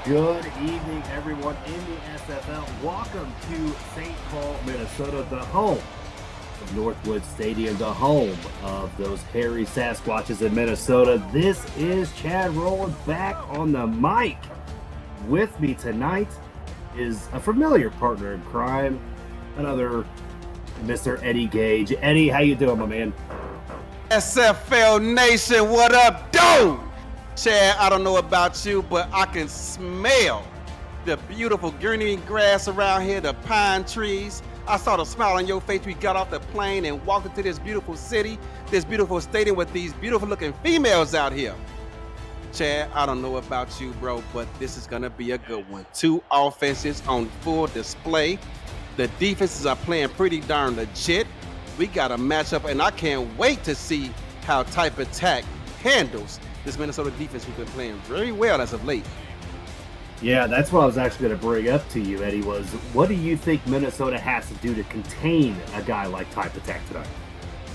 Good evening, everyone in the SFL. Welcome to St. Paul, Minnesota, the home of Northwood Stadium, the home of those hairy Sasquatches in Minnesota. This is Chad rolling back on the mic. With me tonight is a familiar partner in crime, another Mr. Eddie Gage. Eddie, how you doing, my man? SFL Nation, what up, dude? Chad, I don't know about you, but I can smell the beautiful green grass around here, the pine trees. I saw the smile on your face. We got off the plane and walked into this beautiful city, this beautiful stadium with these beautiful looking females out here. Chad, I don't know about you, bro, but this is gonna be a good one. Two offenses on full display. The defenses are playing pretty darn legit. We got a matchup, and I can't wait to see how Type Attack handles this Minnesota defense who's been playing very well as of late. Yeah, that's what I was actually going to bring up to you, Eddie, was what do you think Minnesota has to do to contain a guy like Type Attack tonight?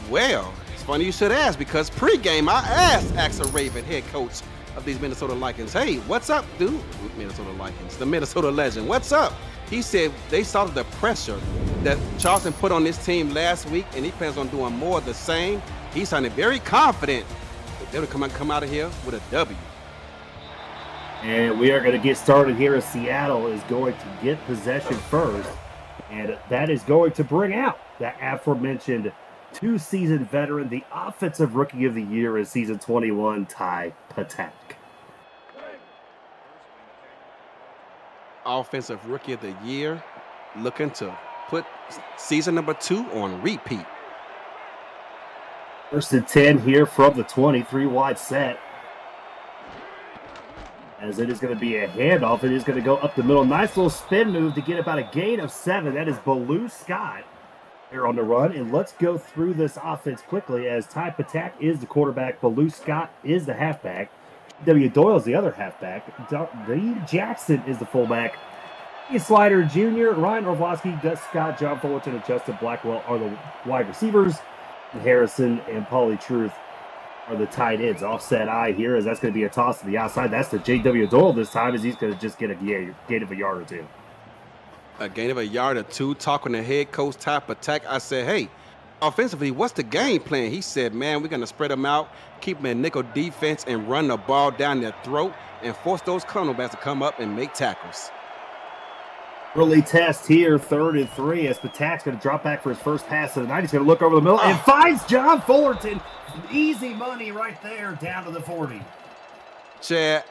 Well, it's funny you should ask, because pregame I asked Axel Raven, head coach of these Minnesota Lycans, hey, what's up, dude? Minnesota Lycans, the Minnesota legend, what's up? He said they saw the pressure that Charleston put on this team last week, and he plans on doing more of the same. He sounded very confident that they would come out of here with a W. And we are going to get started here as Seattle is going to get possession first. And that is going to bring out that aforementioned two-season veteran, the Offensive Rookie of the Year in Season 21, Type Attack. Offensive Rookie of the Year, looking to put season number 2 on repeat. First and 10 here from the 23 wide set. As it is going to be a handoff, it is going to go up the middle. Nice little spin move to get about a gain of 7. That is Baloo Scott here on the run. And let's go through this offense quickly as Type Attack is the quarterback. Baloo Scott is the halfback. W. Doyle is the other halfback. Reed Jackson is the fullback. Ian Slider Jr., Ryan Orlovsky, Gus Scott, John Fullerton, and Justin Blackwell are the wide receivers. And Harrison and Paulie Truth are the tight ends. Offset eye here as that's going to be a toss to the outside. That's the J.W. Doyle this time as he's going to just get a gain of a yard or two. A gain of a yard or two. Talking to head coach Type Attack, I said, hey, offensively, what's the game plan? He said, man, we're going to spread them out, keep them in nickel defense, and run the ball down their throat and force those cornerbacks to come up and make tackles. Early test here, 3rd and 3, as Patak's going to drop back for his first pass of the night. He's going to look over the middle and finds John Fullerton. Easy money right there down to the 40. Chad,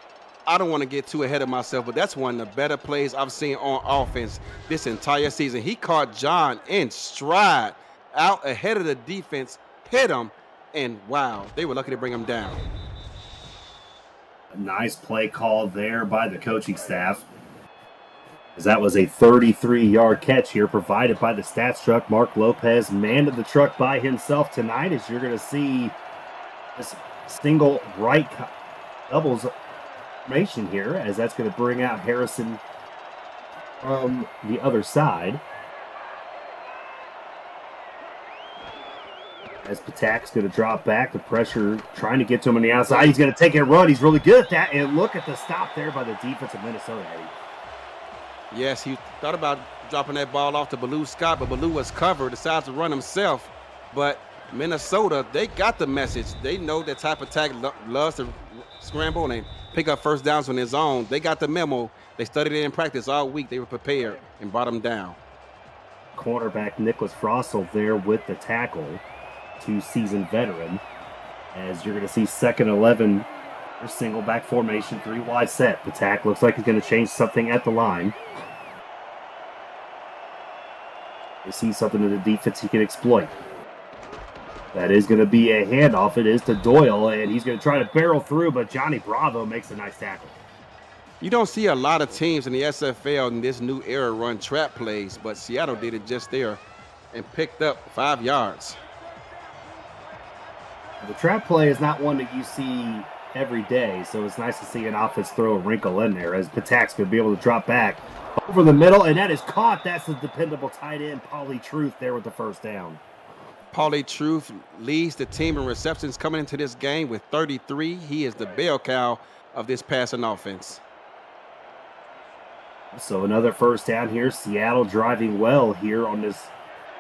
I don't want to get too ahead of myself, but that's one of the better plays I've seen on offense this entire season. He caught John in stride, out ahead of the defense, hit him, and wow, they were lucky to bring him down. A nice play call there by the coaching staff, as that was a 33-yard catch here provided by the stats truck. Mark Lopez manned the truck by himself tonight, as you're going to see this single right doubles formation here, as that's going to bring out Harrison from the other side. As Patak's going to drop back, the pressure trying to get to him on the outside. He's going to take a run. He's really good at that. And look at the stop there by the defense of Minnesota. Yes, he thought about dropping that ball off to Baloo Scott, but Baloo was covered, decided to run himself. But Minnesota, they got the message. They know that Type Attack loves to scramble and pick up first downs on his own. They got the memo. They studied it in practice all week. They were prepared and brought him down. Cornerback Nicholas Frossel there with the tackle, two-season veteran. As you're going to see 2nd 11, single back formation, 3 wide set. The tack looks like he's going to change something at the line. They see something in the defense he can exploit. That is going to be a handoff. It is to Doyle, and he's going to try to barrel through, but Johnny Bravo makes a nice tackle. You don't see a lot of teams in the SFL in this new era run trap plays, but Seattle did it just there and picked up 5 yards. The trap play is not one that you see every day, so it's nice to see an offense throw a wrinkle in there, as Patak's going to be able to drop back over the middle, and that is caught. That's the dependable tight end, Paulie Truth, there with the first down. Paulie Truth leads the team in receptions coming into this game with 33. He is the bell cow of this passing offense. So another first down here. Seattle driving well here on this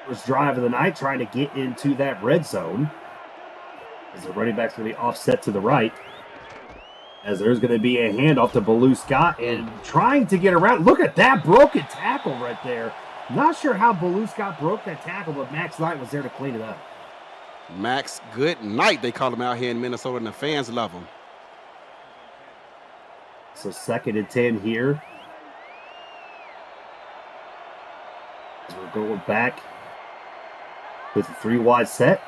first drive of the night, trying to get into that red zone. As the running back's going to be offset to the right. As there's going to be a handoff to Baloo Scott and trying to get around. Look at that broken tackle right there. Not sure how Baloo Scott broke that tackle, but Max Knight was there to clean it up. Max Good Night, they call him out here in Minnesota, and the fans love him. So 2nd and 10 here. As we're going back with a 3-wide set.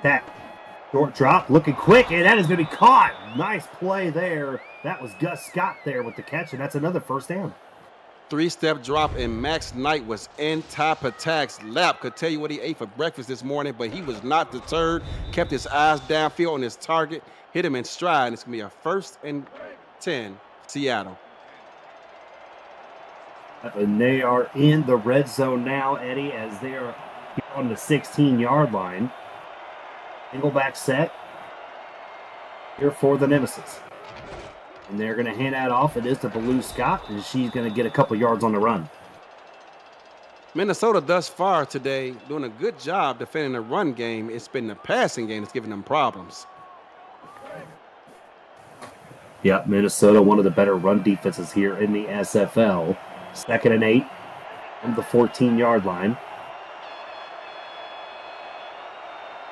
That short drop, looking quick, and that is going to be caught. Nice play there. That was Gus Scott there with the catch, and that's another first down. 3-step drop, and Max Knight was in Ty Patak's lap. Could tell you what he ate for breakfast this morning, but he was not deterred. Kept his eyes downfield on his target, hit him in stride, and it's going to be a 1st and 10, Seattle. And they are in the red zone now, Eddie, as they are on the 16-yard line. Single back set here for the Nemesis. And they're going to hand that off. It is to Baloo Scott, and she's going to get a couple yards on the run. Minnesota thus far today doing a good job defending the run game. It's been the passing game that's giving them problems. Yeah, Minnesota, one of the better run defenses here in the SFL. 2nd and 8 from the 14-yard line.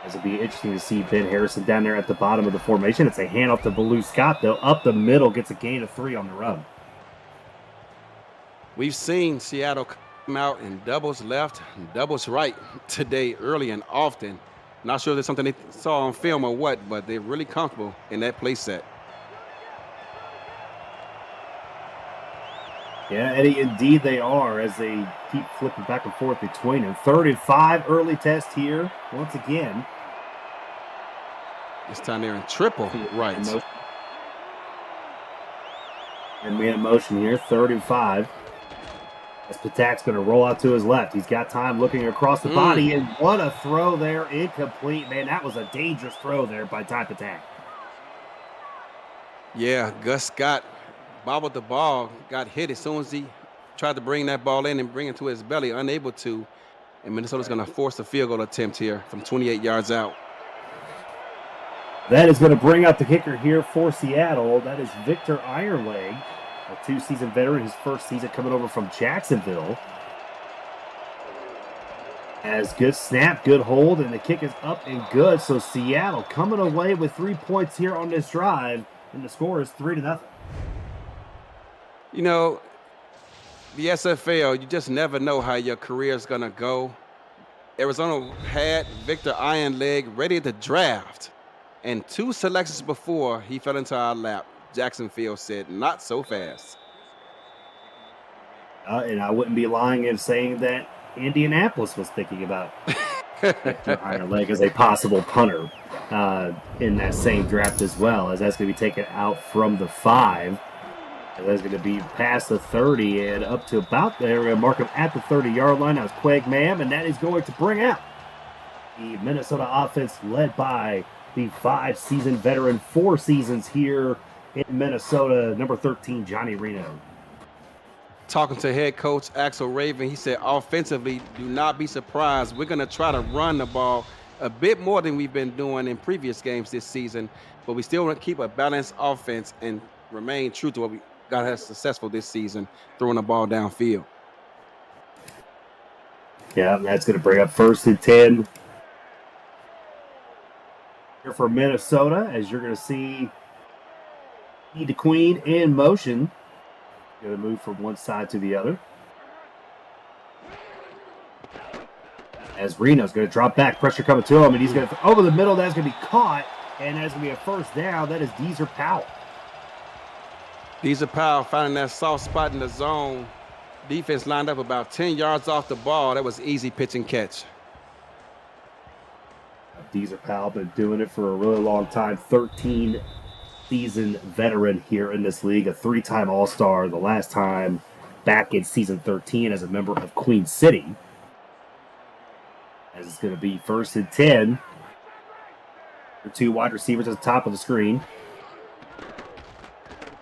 As it'll be interesting to see Ben Harrison down there at the bottom of the formation. It's a handoff to Baloo Scott, though. Up the middle, gets a gain of 3 on the run. We've seen Seattle come out in doubles left and doubles right today, early and often. Not sure if there's something they saw on film or what, but they're really comfortable in that play set. Yeah, Eddie, indeed they are, as they keep flipping back and forth between them. 3rd and 5, early test here. Once again. This time they're in triple right. And man in motion here, 3rd and 5. As Patak's going to roll out to his left. He's got time looking across the body, and what a throw there. Incomplete. Man, that was a dangerous throw there by Ty Patak. Yeah, Gus Scott bobbled the ball, got hit as soon as he tried to bring that ball in and bring it to his belly, unable to. And Minnesota's going to force a field goal attempt here from 28 yards out. That is going to bring out the kicker here for Seattle. That is Victor Ironleg, a 2-season veteran, his first season coming over from Jacksonville. As good snap, good hold, and the kick is up and good. So Seattle coming away with 3 points here on this drive, and the score is 3-0. You know, the SFL, you just never know how your career is going to go. Arizona had Victor Ironleg ready to draft, and 2 selections before he fell into our lap. Jacksonville said, not so fast. And I wouldn't be lying in saying that Indianapolis was thinking about Victor Ironleg as a possible punter in that same draft as well, as that's going to be taken out from the 5. And that's going to be past the 30 and up to about there. We're going to mark him at the 30-yard line. That was Quag Mam, and that is going to bring out the Minnesota offense led by the 5-season veteran, 4 seasons here in Minnesota, number 13, Johnny Reno. Talking to head coach Axel Raven, he said, offensively, do not be surprised. We're going to try to run the ball a bit more than we've been doing in previous games this season, but we still want to keep a balanced offense and remain true to what we got us successful this season, throwing the ball downfield. Yeah, that's going to bring up 1st and 10 here for Minnesota, as you're going to see the Queen in motion. Going to move from one side to the other. As Reno's going to drop back, pressure coming to him, and he's going to over the middle. That's going to be caught, and that's going to be a 1st down. That is Deezer Powell. Deezer Powell finding that soft spot in the zone. Defense lined up about 10 yards off the ball. That was easy pitch and catch. Deezer Powell been doing it for a really long time. 13-season veteran here in this league. A 3-time All-Star. The last time back in season 13 as a member of Queen City. As it's going to be 1st and 10. The 2 wide receivers at the top of the screen.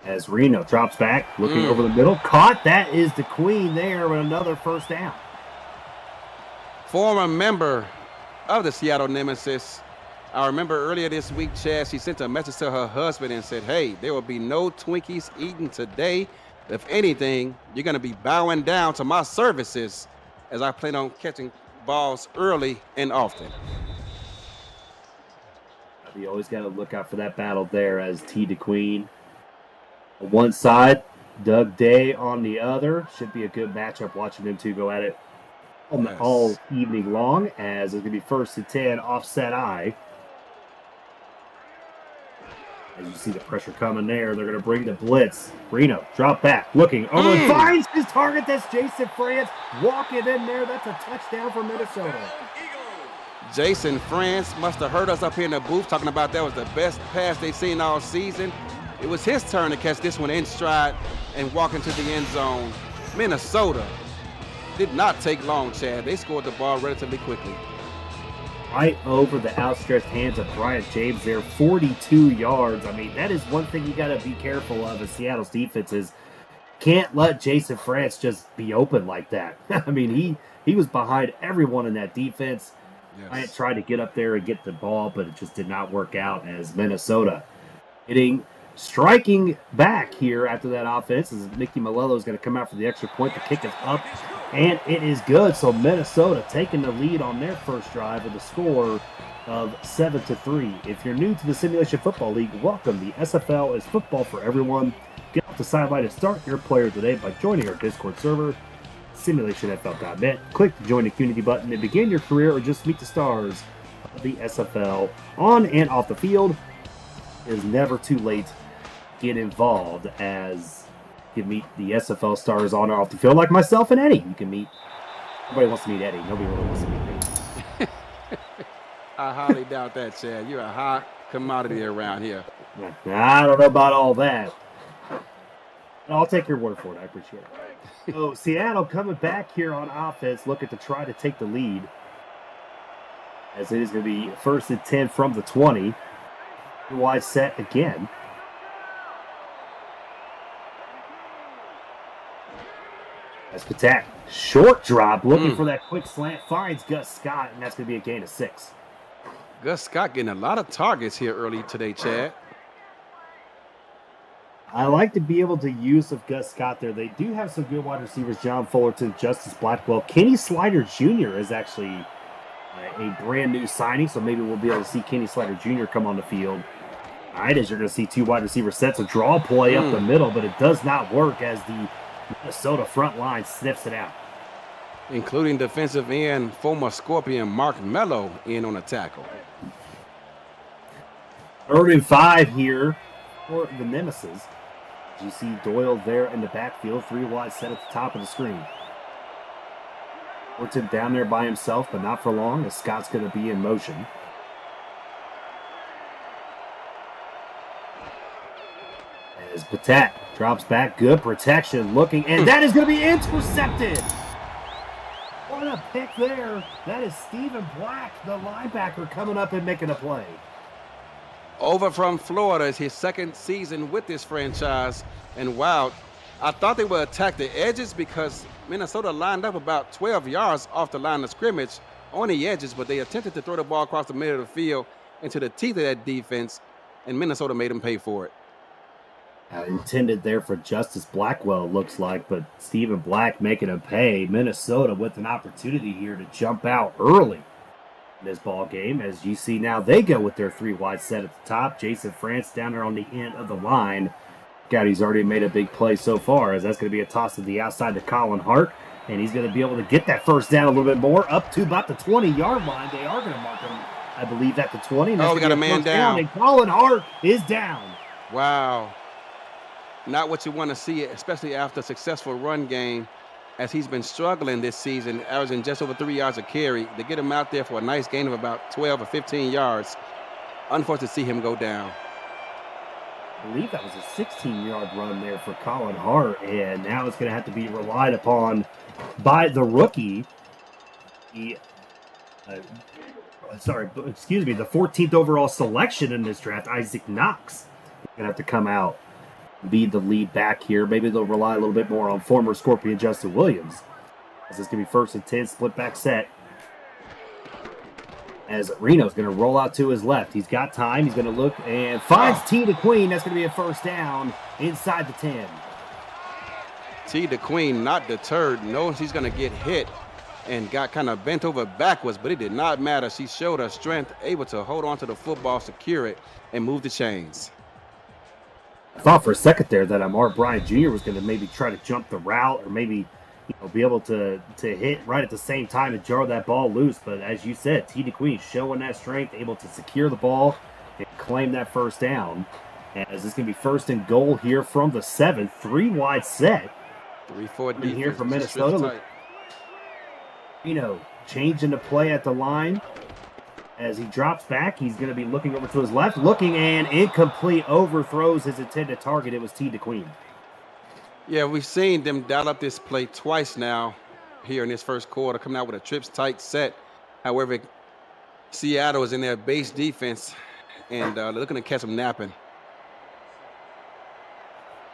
As Reno drops back, looking over the middle. Caught. That is the queen there with another first down. Former member of the Seattle Nemesis. I remember earlier this week, Chad, she sent a message to her husband and said, hey, there will be no Twinkies eaten today. If anything, you're going to be bowing down to my services as I plan on catching balls early and often. You always got to look out for that battle there as T to Queen on one side, Doug Day on the other. Should be a good matchup watching them two go at it all evening long, as it's going to be 1st and 10, offset eye. As you see the pressure coming there, they're going to bring the blitz. Reno, drop back, looking over, finds his target. That's Jason France. Walk it in there. That's a touchdown for Minnesota. Jason France must have heard us up here in the booth talking about that was the best pass they've seen all season. It was his turn to catch this one in stride and walk into the end zone. Minnesota did not take long, Chad. They scored the ball relatively quickly. Right over the outstretched hands of Bryant James there, 42 yards. I mean, that is one thing you got to be careful of as Seattle's defense is can't let Jason France just be open like that. I mean, he was behind everyone in that defense. Yes. Bryant tried to get up there and get the ball, but it just did not work out as Minnesota striking back here after that offense as Mickey Malello is going to come out for the extra point. The kick is up, and it is good. So Minnesota taking the lead on their first drive with a score of 7-3. If you're new to the Simulation Football League, welcome. The SFL is football for everyone. Get off the sideline and start your player today by joining our Discord server, simulationfl.net. Click the join the community button and begin your career or just meet the stars of the SFL on and off the field. It is never too late to get involved as you meet the SFL stars on or off the field, like myself and Eddie. You can meet. Nobody wants to meet Eddie. Nobody really wants to meet me. I highly doubt that, Chad. You're a hot commodity around here. I don't know about all that. I'll take your word for it. I appreciate it. So Seattle coming back here on offense, looking to try to take the lead, as it is going to be 1st and 10 from the 20. Wide set again. As Patak, short drop, looking for that quick slant, finds Gus Scott, and that's going to be a gain of 6. Gus Scott getting a lot of targets here early today, Chad. I like to be able to use of Gus Scott there. They do have some good wide receivers, John Fullerton, Justice Blackwell. Kenny Slider Jr. is actually a brand new signing, so maybe we'll be able to see Kenny Slider Jr. come on the field. All right, as you're going to see two wide receiver sets, a draw play up the middle, but it does not work as the Minnesota front line sniffs it out. Including defensive end, former Scorpion Mark Mello in on a tackle. 3rd and 5 here for the Nemesis. You see Doyle there in the backfield, 3 wide set at the top of the screen. Orton down there by himself, but not for long, as Scott's going to be in motion. As Patak drops back, good protection, looking, and that is going to be intercepted. What a pick there. That is Stephen Black, the linebacker, coming up and making a play. Over from Florida is his 2nd season with this franchise. And wow, I thought they would attack the edges because Minnesota lined up about 12 yards off the line of scrimmage on the edges, but they attempted to throw the ball across the middle of the field into the teeth of that defense, and Minnesota made them pay for it. Intended there for Justice Blackwell, looks like, but Stephen Black making a pay. Minnesota with an opportunity here to jump out early in this ball game. As you see now, they go with their 3 wide set at the top. Jason France down there on the end of the line. God, he's already made a big play so far, as that's going to be a toss to the outside to Colin Hart, and he's going to be able to get that first down a little bit more, up to about the 20-yard line. They are going to mark him, I believe, at the 20. Oh, we got a man down. And Colin Hart is down. Wow. Not what you want to see, especially after a successful run game, as he's been struggling this season, averaging just over 3 yards a carry. To get him out there for a nice gain of about 12 or 15 yards, unfortunate to see him go down. I believe that was a 16-yard run there for Colin Hart, and now it's going to have to be relied upon by the rookie. The 14th overall selection in this draft, Isaac Knox, going to have to come out be the lead back here. Maybe they'll rely a little bit more on former Scorpion Justin Williams. As it's going to be 1st and 10, split back set. As Reno's going to roll out to his left. He's got time. He's going to look and finds T to Queen. That's going to be a 1st down inside the 10. T the Queen not deterred, knows he's going to get hit and got kind of bent over backwards, but it did not matter. She showed her strength, able to hold on to the football, secure it, and move the chains. I thought for a second there that Amar Bryant Jr. was going to maybe try to jump the route or maybe be able to hit right at the same time and jar that ball loose. But as you said, T DeQueen showing that strength, able to secure the ball and claim that 1st down. As it's going to be 1st and goal here from the 7, 3 wide set. 3-4 defense here from Minnesota. Changing the play at the line. As he drops back, he's going to be looking over to his left, looking and incomplete, overthrows his intended target. It was T DeQueen. Yeah, we've seen them dial up this play twice now here in this 1st quarter, coming out with a trips tight set. However, Seattle is in their base defense, and they're looking to catch them napping.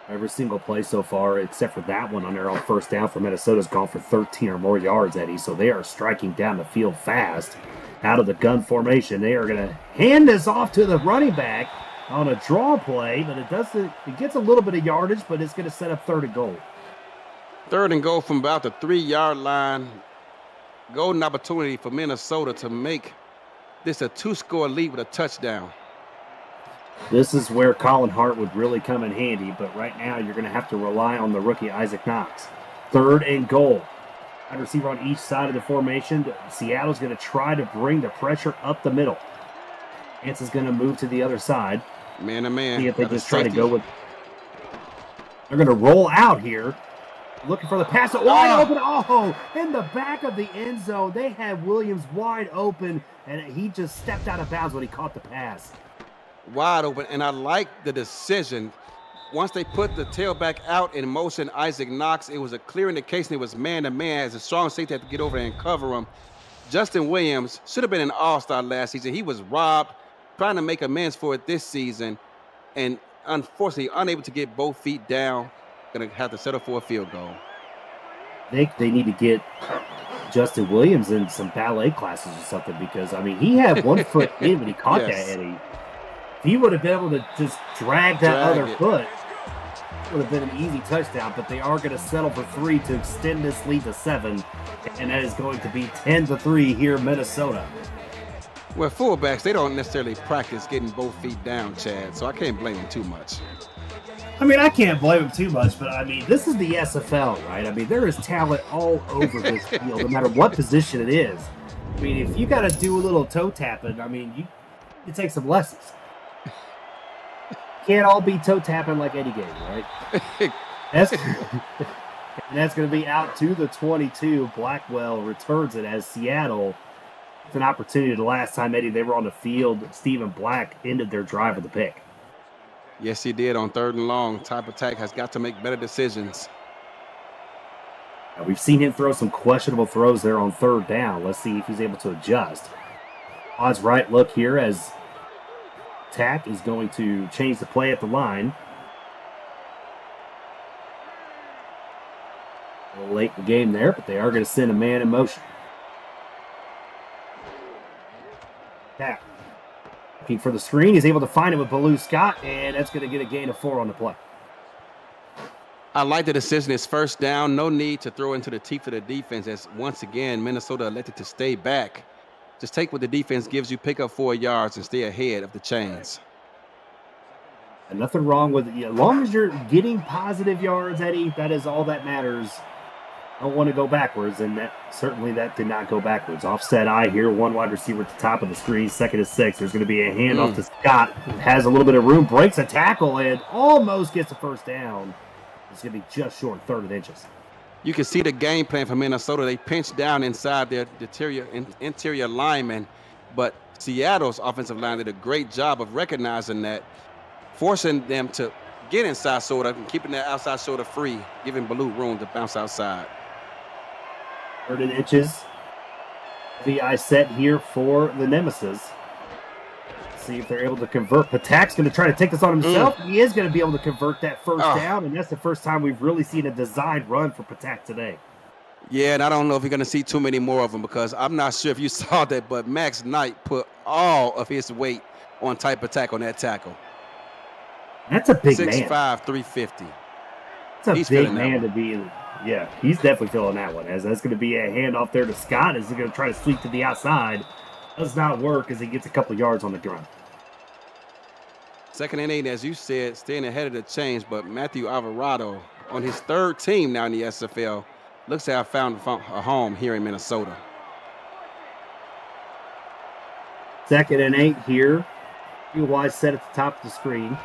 Every single play so far, except for that one on their own 1st down for Minnesota's gone for 13 or more yards, Eddie. So they are striking down the field fast. Out of the gun formation, they are going to hand this off to the running back on a draw play, but it gets a little bit of yardage, but it's going to set up 3rd and goal. 3rd and goal from about the 3-yard line. Golden opportunity for Minnesota to make this a 2-score lead with a touchdown. This is where Colin Hart would really come in handy, but right now you're going to have to rely on the rookie Isaac Knox. 3rd and goal. Wide receiver on each side of the formation. Seattle's going to try to bring the pressure up the middle. Lance is going to move to the other side. Man to man. See if they just try to go with. They're going to roll out here. Looking for the pass. Wide open. Oh, in the back of the end zone. They had Williams wide open, and he just stepped out of bounds when he caught the pass. Wide open, and I like the decision. Once they put the tailback out in motion, Isaac Knox, it was a clear indication it was man-to-man, as a strong safety had to get over there and cover him. Justin Williams should have been an all-star last season. He was robbed, trying to make amends for it this season, and unfortunately unable to get both feet down. Going to have to settle for a field goal. They need to get Justin Williams in some ballet classes or something, because, I mean, he had one foot in when he caught that, Eddie. If he would have been able to just drag that other foot, it would have been an easy touchdown, but they are going to settle for 3 to extend this lead to 7, and that is going to be 10-3 here in Minnesota. Well, fullbacks, they don't necessarily practice getting both feet down, Chad, so I can't blame them too much. I mean, I can't blame him too much, but I mean, this is the SFL, right? I mean, there is talent all over this field, no matter what position it is. I mean, if you got to do a little toe tapping, I mean, you take some lessons. Can't all be toe tapping like Eddie Gay, right? That's going to be out to the 22. Blackwell returns it as Seattle. It's an opportunity. The last time, Eddie, they were on the field, Stephen Black ended their drive with a pick. Yes, he did on 3rd and long. Type attack has got to make better decisions. Now, we've seen him throw some questionable throws there on 3rd down. Let's see if he's able to adjust. Odds right look here as Tack is going to change the play at the line. A little late in the game there, but they are going to send a man in motion. Tack looking for the screen. He's able to find it with Baloo Scott, and that's going to get a gain of 4 on the play. I like the decision. It's 1st down. No need to throw into the teeth of the defense, as once again, Minnesota elected to stay back. Just take what the defense gives you, pick up 4 yards, and stay ahead of the chains. And nothing wrong with it. As long as you're getting positive yards, Eddie, that is all that matters. Don't want to go backwards, and that did not go backwards. Offset eye here, 1 wide receiver at the top of the screen, 2nd and 6. There's going to be a handoff to Scott. Has a little bit of room, breaks a tackle, and almost gets a 1st down. It's going to be just short, 3rd and inches. You can see the game plan for Minnesota. They pinch down inside their interior linemen, but Seattle's offensive line did a great job of recognizing that, forcing them to get inside shoulder and keeping that outside shoulder free, giving Baloo room to bounce outside. 3rd and inches. VI set here for the Nemesis. see if they're able to convert. Patak's going to try to take this on himself. He is going to be able to convert that first down, and that's the first time we've really seen a designed run for Patak today. Yeah, and I don't know if you're going to see too many more of them because I'm not sure if you saw that, but Max Knight put all of his weight on type attack on that tackle. That's a big man. 6'5", 350. That's a big man to be. Yeah, he's definitely feeling that one. As that's going to be a handoff there to Scott. Is he going to try to sweep to the outside? Does not work as he gets a couple yards on the ground. 2nd and 8, as you said, staying ahead of the change, but Matthew Alvarado on his 3rd team now in the SFL looks to have found a home here in Minnesota. 2nd and 8 here. Wise set at the top of the screen.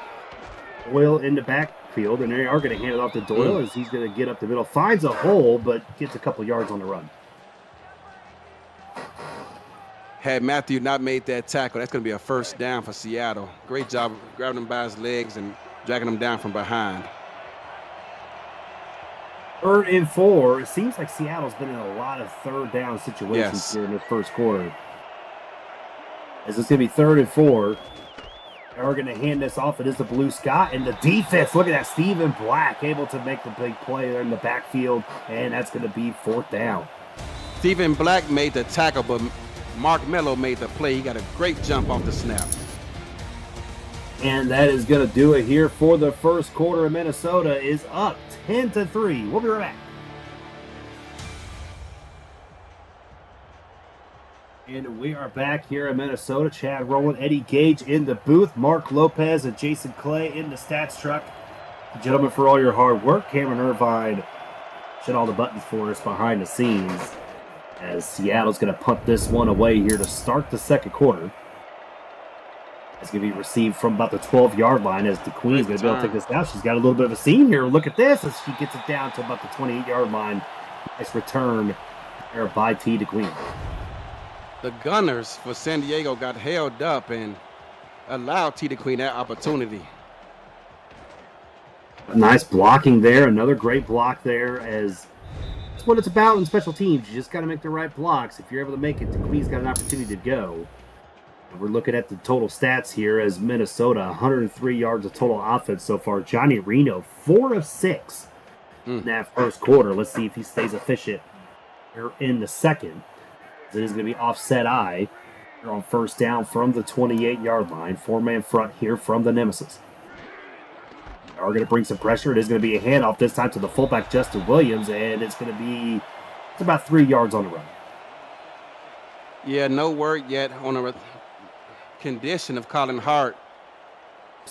Doyle in the backfield, and they are going to hand it off to Doyle as he's going to get up the middle. Finds a hole, but gets a couple yards on the run. Had Matthew not made that tackle, that's going to be a first down for Seattle. Great job grabbing him by his legs and dragging him down from behind. 3rd and 4. It seems like Seattle's been in a lot of 3rd down situations here in this first quarter. As it's going to be 3rd and 4. They're going to hand this off. It is the Blue Scott, and the defense, look at that, Stephen Black able to make the big play there in the backfield, and that's going to be 4th down. Stephen Black made the tackle, but Mark Mello made the play. He got a great jump off the snap. And that is going to do it here for the first quarter. Minnesota is up 10-3. We'll be right back. And we are back here in Minnesota. Chad Rowland, Eddie Gage in the booth, Mark Lopez and Jason Clay in the stats truck. Gentlemen, for all your hard work. Cameron Irvine shut all the buttons for us behind the scenes, as Seattle's going to punt this one away here to start the second quarter. It's going to be received from about the 12-yard line as the Queen's going to be able to take this down. She's got a little bit of a seam here. Look at this as she gets it down to about the 28-yard line. Nice return there by T. DeQueen. The Gunners for San Diego got held up and allowed T. DeQueen that opportunity. A nice blocking there. Another great block there, as that's what it's about in special teams. You just got to make the right blocks. If you're able to make it, DeQueen's got an opportunity to go. And we're looking at the total stats here as Minnesota, 103 yards of total offense so far. Johnny Reno, 4 of 6 in that first quarter. Let's see if he stays efficient here in the second. It is going to be offset eye here on first down from the 28-yard line. 4-man front here from the Nemesis. They are going to bring some pressure. It is going to be a handoff this time to the fullback, Justin Williams, and it's about 3 yards on the run. Yeah, no word yet on a condition of Colin Hart.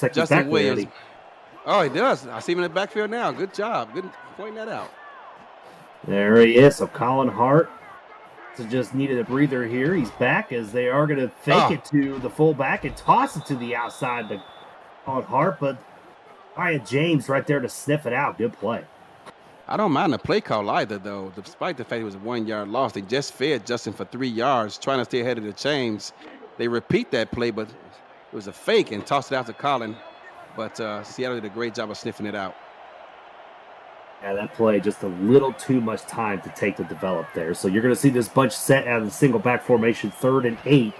Like Justin Williams. Oh, he does. I see him in the backfield now. Good job. Good pointing that out. There he is. So Colin Hart just needed a breather here. He's back as they are going to fake it to the fullback and toss it to the outside to Colin Hart, but Wyatt James right there to sniff it out. Good play. I don't mind the play call either, though. Despite the fact it was a 1-yard loss, they just fed Justin for 3 yards, trying to stay ahead of the chains. They repeat that play, but it was a fake and tossed it out to Colin. But Seattle did a great job of sniffing it out. Yeah, that play, just a little too much time to take to develop there. So you're going to see this bunch set out of the single back formation, 3rd and 8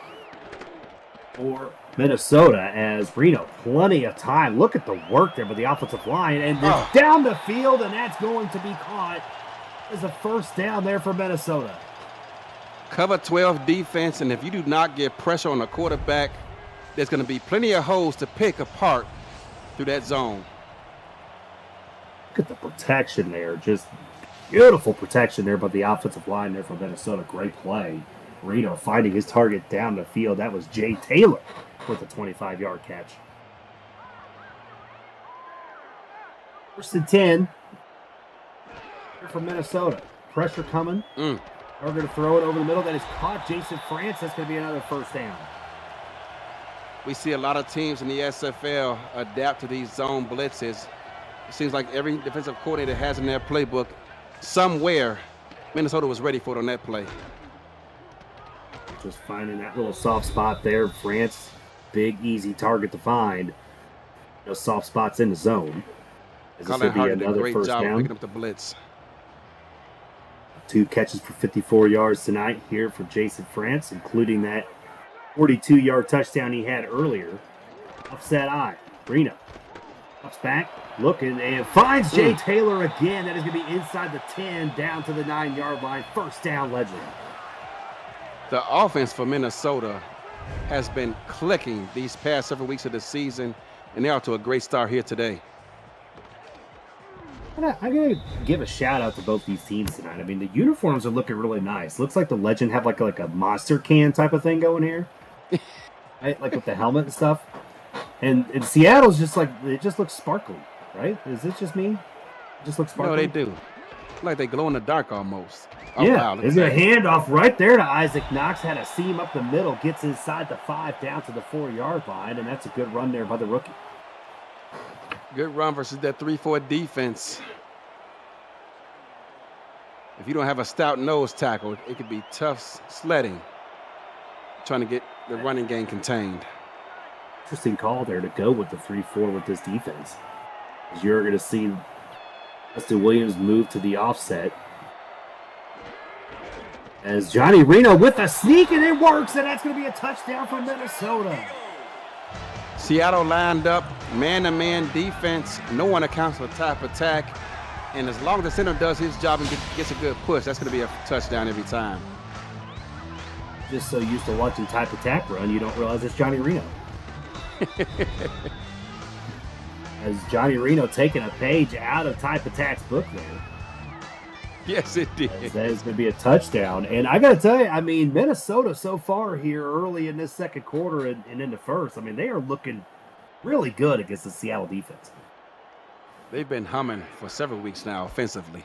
for Minnesota, as Reno, plenty of time. Look at the work there by the offensive line, and down the field, and that's going to be caught as a first down there for Minnesota. Cover 12 defense, and if you do not get pressure on the quarterback, there's going to be plenty of holes to pick apart through that zone. Look at the protection there. Just beautiful protection there by the offensive line there for Minnesota. Great play. Reno finding his target down the field. That was Jay Taylor with a 25-yard catch. 1st and 10 here from Minnesota. Pressure coming. They're going to throw it over the middle. That is caught. Jason France. That's going to be another first down. We see a lot of teams in the SFL adapt to these zone blitzes. It seems like every defensive coordinator has in their playbook somewhere Minnesota was ready for it on that play. Just finding that little soft spot there. France, big, easy target to find. Those soft spots in the zone. Colin Hart did a great job picking up the blitz. 2 catches for 54 yards tonight here for Jason France, including that 42-yard touchdown he had earlier. Offset eye. Reno ups back, looking, and finds Jay Taylor again. That is going to be inside the 10, down to the 9-yard line. First down, Legend. The offense for Minnesota has been clicking these past several weeks of the season, and they're off to a great start here today. I'm going to give a shout out to both these teams tonight. I mean, the uniforms are looking really nice. Looks like the Legend have like a monster can type of thing going here. Right? Like with the helmet and stuff. And Seattle's just like, it just looks sparkly, right? Is it just me? It just looks sparkly? No, they do. Like they glow in the dark almost. Oh, yeah, wow, there's a handoff right there to Isaac Knox. Had a seam up the middle, gets inside the 5, down to the 4-yard line, and that's a good run there by the rookie. Good run versus that 3-4 defense. If you don't have a stout nose tackle, it could be tough sledding, trying to get the running game contained. Interesting call there to go with the 3-4 with this defense. As you're going to see Justin Williams move to the offset. As Johnny Reno with a sneak, and it works, and that's going to be a touchdown for Minnesota. Seattle lined up, man-to-man defense. No one accounts for type attack. And as long as the center does his job and gets a good push, that's going to be a touchdown every time. Just so used to watching type attack run, you don't realize it's Johnny Reno. As Johnny Reno taking a page out of type attack's book there. Yes, it did. That is going to be a touchdown. And I got to tell you, I mean, Minnesota so far here early in this second quarter and in the first, I mean, they are looking really good against the Seattle defense. They've been humming for several weeks now offensively.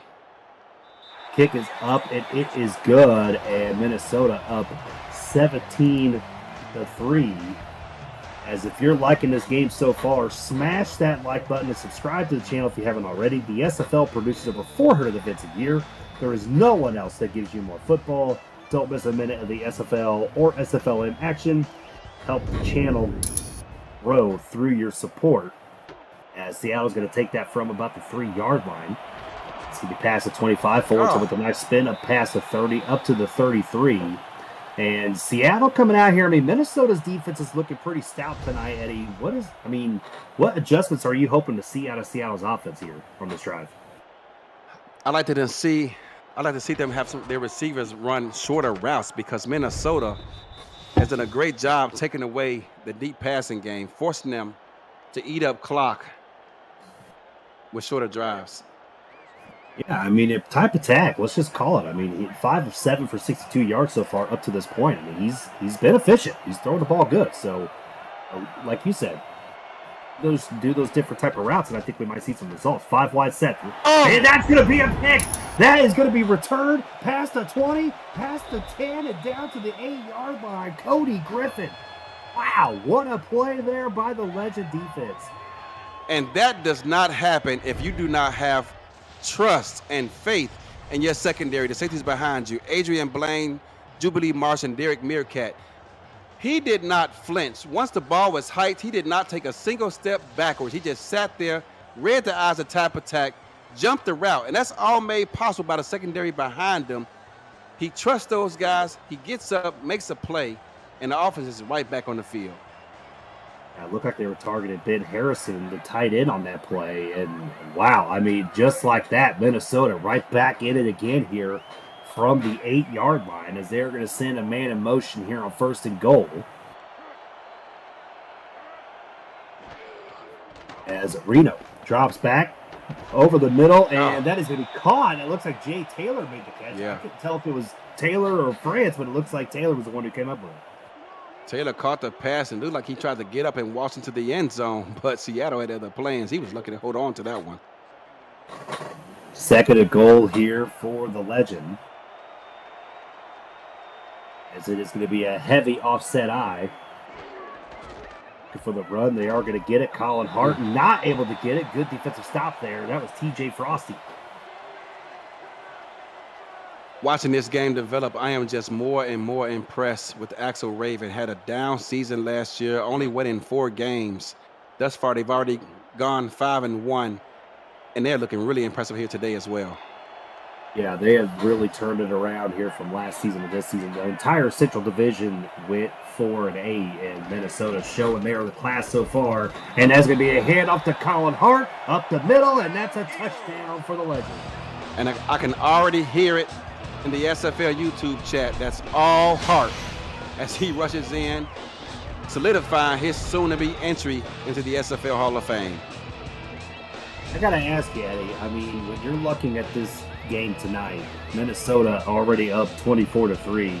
Kick is up, and it is good. And Minnesota up 17-3. As if you're liking this game so far, smash that like button and subscribe to the channel if you haven't already. The SFL produces over 400 events a year. There is no one else that gives you more football. Don't miss a minute of the SFL or SFL in action. Help the channel grow through your support. As Seattle's going to take that from about the 3-yard line. It's going to be past the 25 forward, so with a nice spin up past the 30 up to the 33. And Seattle coming out here. I mean, Minnesota's defense is looking pretty stout tonight, Eddie. What adjustments are you hoping to see out of Seattle's offense here from this drive? I'd like to see them have their receivers run shorter routes, because Minnesota has done a great job taking away the deep passing game, forcing them to eat up clock with shorter drives. Yeah, I mean, type attack, let's just call it. I mean, 5 of 7 for 62 yards so far up to this point. I mean, he's been efficient. He's throwing the ball good. So, like you said, do those different type of routes, and I think we might see some results. 5 wide set. And that's going to be a pick. That is going to be returned past the 20, past the 10, and down to the 8-yard line. Cody Griffin. Wow, what a play there by the Legend defense. And that does not happen if you do not have trust and faith in your secondary. The safeties behind you, Adrian Blaine, Jubilee Marsh, and Derek Meerkat. He did not flinch. Once the ball was hiked, he did not take a single step backwards. He just sat there, read the eyes of type attack, jumped the route, and that's all made possible by the secondary behind him. He trusts those guys. He gets up, makes a play, and the offense is right back on the field. It looked like they were targeting Ben Harrison, the tight end, on that play. And wow, I mean, just like that, Minnesota right back in it again here from the 8-yard line, as they're going to send a man in motion here on 1st and goal. As Reno drops back over the middle, and that is going to be caught. It looks like Jay Taylor made the catch. Yeah. I couldn't tell if it was Taylor or France, but it looks like Taylor was the one who came up with it. Taylor caught the pass and looked like he tried to get up and walk into the end zone, but Seattle had other plans. He was lucky to hold on to that one. 2nd and goal here for the Legend. As it is going to be a heavy offset eye. For the run, they are going to get it. Colin Hart not able to get it. Good defensive stop there. That was TJ Frosty. Watching this game develop, I am just more and more impressed with Axel Raven. Had a down season last year, only winning 4 games. Thus far, they've already gone 5-1, and they're looking really impressive here today as well. Yeah, they have really turned it around here from last season to this season. The entire Central Division went 4-8, and Minnesota showing they are the class so far. And that's going to be a handoff to Colin Hart up the middle, and that's a touchdown for the Legends. And I can already hear it in the SFL YouTube chat. That's all Hart as he rushes in, solidifying his soon-to-be entry into the SFL Hall of Fame. I got to ask you, Eddie, I mean, when you're looking at this game tonight, Minnesota already up 24-3.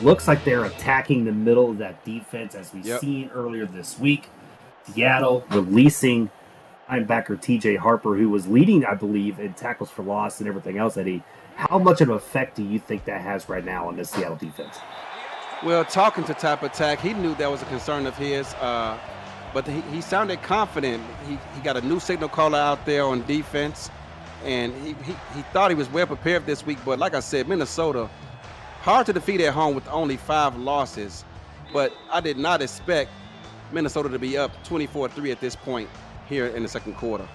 Looks like they're attacking the middle of that defense as we've seen earlier this week. Seattle releasing linebacker TJ Harper, who was leading, I believe, in tackles for loss and everything else, Eddie. How much of an effect do you think that has right now on the Seattle defense? Well, talking to Type Attack, he knew that was a concern of his, but he sounded confident. He got a new signal caller out there on defense, and he thought he was well prepared this week. But like I said, Minnesota, hard to defeat at home with only 5 losses. But I did not expect Minnesota to be up 24-3 at this point here in the second quarter.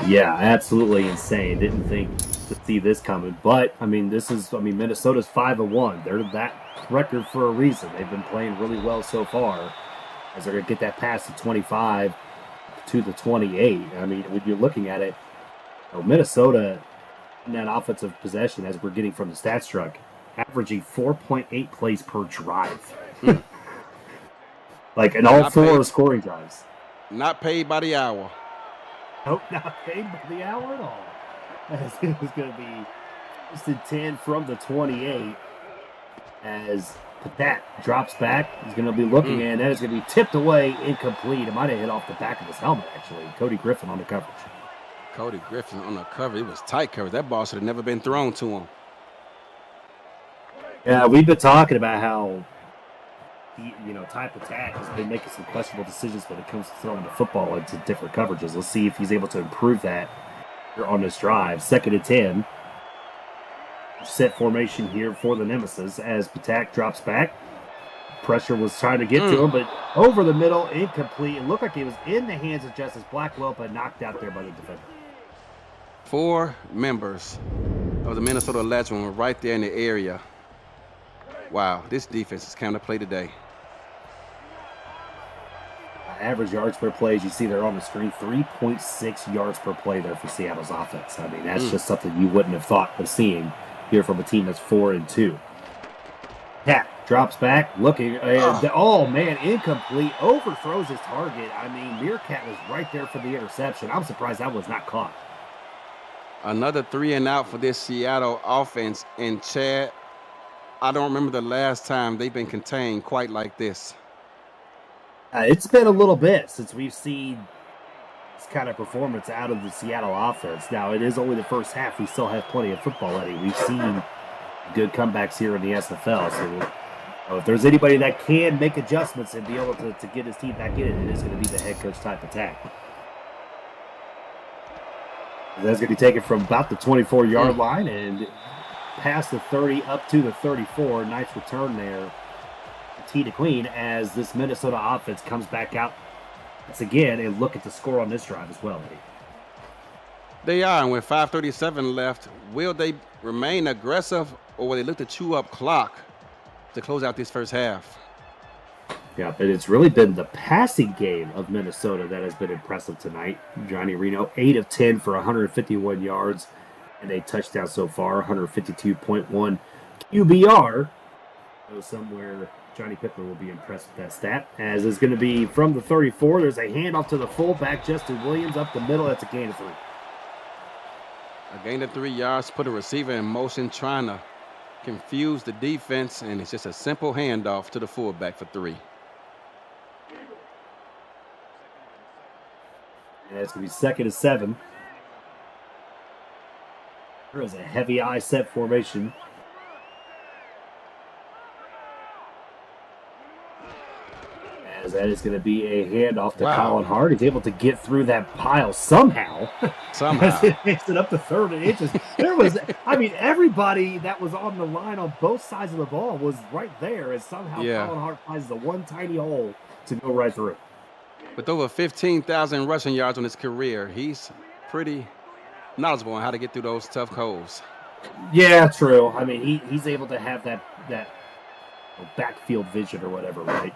Yeah, absolutely insane. Didn't think to see this coming. But, I mean, Minnesota's 5-1. They're that record for a reason. They've been playing really well so far as they're going to get that pass to 25 to the 28. I mean, when you're looking at it, Minnesota in that offensive possession, as we're getting from the stats truck, averaging 4.8 plays per drive. Like in all Not 4 paid. scoring drives. Not paid by the hour. Nope, not paid by the hour at all. It was going to be just in 10 from the 28 as Patat drops back. He's going to be looking, and that is going to be tipped away, incomplete. It might have hit off the back of his helmet, actually. Cody Griffin on the coverage. Cody Griffin on the cover. It was tight coverage. That ball should have never been thrown to him. Yeah, we've been talking about how Type Attack has been making some questionable decisions when it comes to throwing the football into different coverages. Let's see if he's able to improve that here on this drive. 2nd and 10. Set formation here for the Nemesis as Patak drops back. Pressure was trying to get to him, but over the middle, incomplete. It looked like it was in the hands of Justice Blackwell, but knocked out there by the defender. 4 members of the Minnesota Legends were right there in the area. Wow, this defense is kind of play today. Average yards per play, as you see there on the screen, 3.6 yards per play there for Seattle's offense. I mean, that's just something you wouldn't have thought of seeing here from a team that's 4-2. Pat drops back, looking, and incomplete, overthrows his target. I mean, Meerkat was right there for the interception. I'm surprised that was not caught. Another 3 and out for this Seattle offense. And Chad, I don't remember the last time they've been contained quite like this. It's been a little bit since we've seen this kind of performance out of the Seattle offense. Now, it is only the first half. We still have plenty of football, Eddie. We've seen good comebacks here in the SFL. So if there's anybody that can make adjustments and be able to get his team back in it is going to be the head coach Type Attack. That's going to be taken from about the 24-yard line and past the 30 up to the 34. Nice return there. T to Queen as this Minnesota offense comes back out once again, and look at the score on this drive as well, Eddie. They are, and with 5:37 left, will they remain aggressive or will they look to chew up clock to close out this first half? Yeah, but it's really been the passing game of Minnesota that has been impressive tonight. Johnny Reno, 8 of 10 for 151 yards and a touchdown so far, 152.1 QBR. So somewhere Johnny Pittler will be impressed with that stat. As is going to be from the 34, there's a handoff to the fullback, Justin Williams, up the middle. That's a gain of 3. A gain of 3 yards, put a receiver in motion, trying to confuse the defense, and it's just a simple handoff to the fullback for 3. And it's going to be 2nd and 7. There is a heavy eye set formation. As that is going to be a handoff to Colin Hart. He's able to get through that pile somehow. Somehow. It makes it up to 3rd and inches. There was, everybody that was on the line on both sides of the ball was right there, and somehow Colin Hart finds the one tiny hole to go right through. With over 15,000 rushing yards on his career, he's pretty knowledgeable on how to get through those tough holes. Yeah, true. I mean, he's able to have that backfield vision or whatever, right?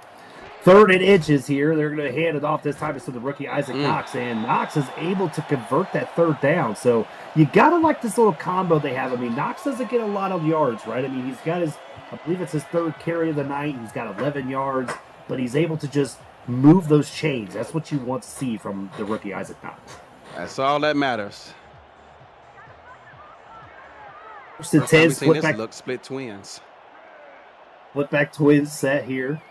3rd and inches here. They're going to hand it off this time. It's to the rookie Isaac Knox, and Knox is able to convert that 3rd down. So you got to like this little combo they have. I mean, Knox doesn't get a lot of yards, right? I mean, he's got I believe it's his 3rd carry of the night. He's got 11 yards, but he's able to just move those chains. That's what you want to see from the rookie Isaac Knox. That's all that matters. 1st and 10, split back. Look, split twins. Split back twins set here.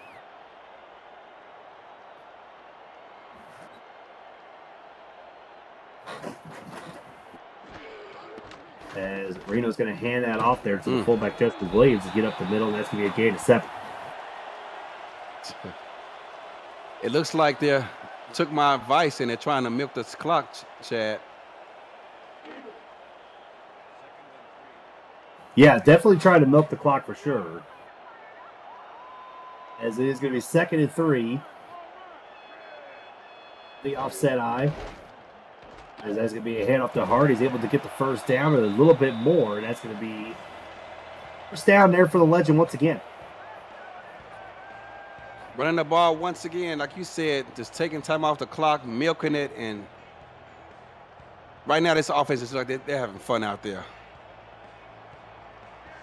As Reno's going to hand that off there to the fullback Justin Williams to get up the middle, and that's going to be a gain of 7. It looks like they took my advice and they're trying to milk this clock, Chad. Yeah, definitely trying to milk the clock for sure. As it is going to be 2nd and 3. The offset eye. As that's going to be a handoff to Hart. He's able to get the 1st down and a little bit more. And that's going to be 1st down there for the Legend once again. Running the ball once again, like you said, just taking time off the clock, milking it. And right now this offense is like they're having fun out there.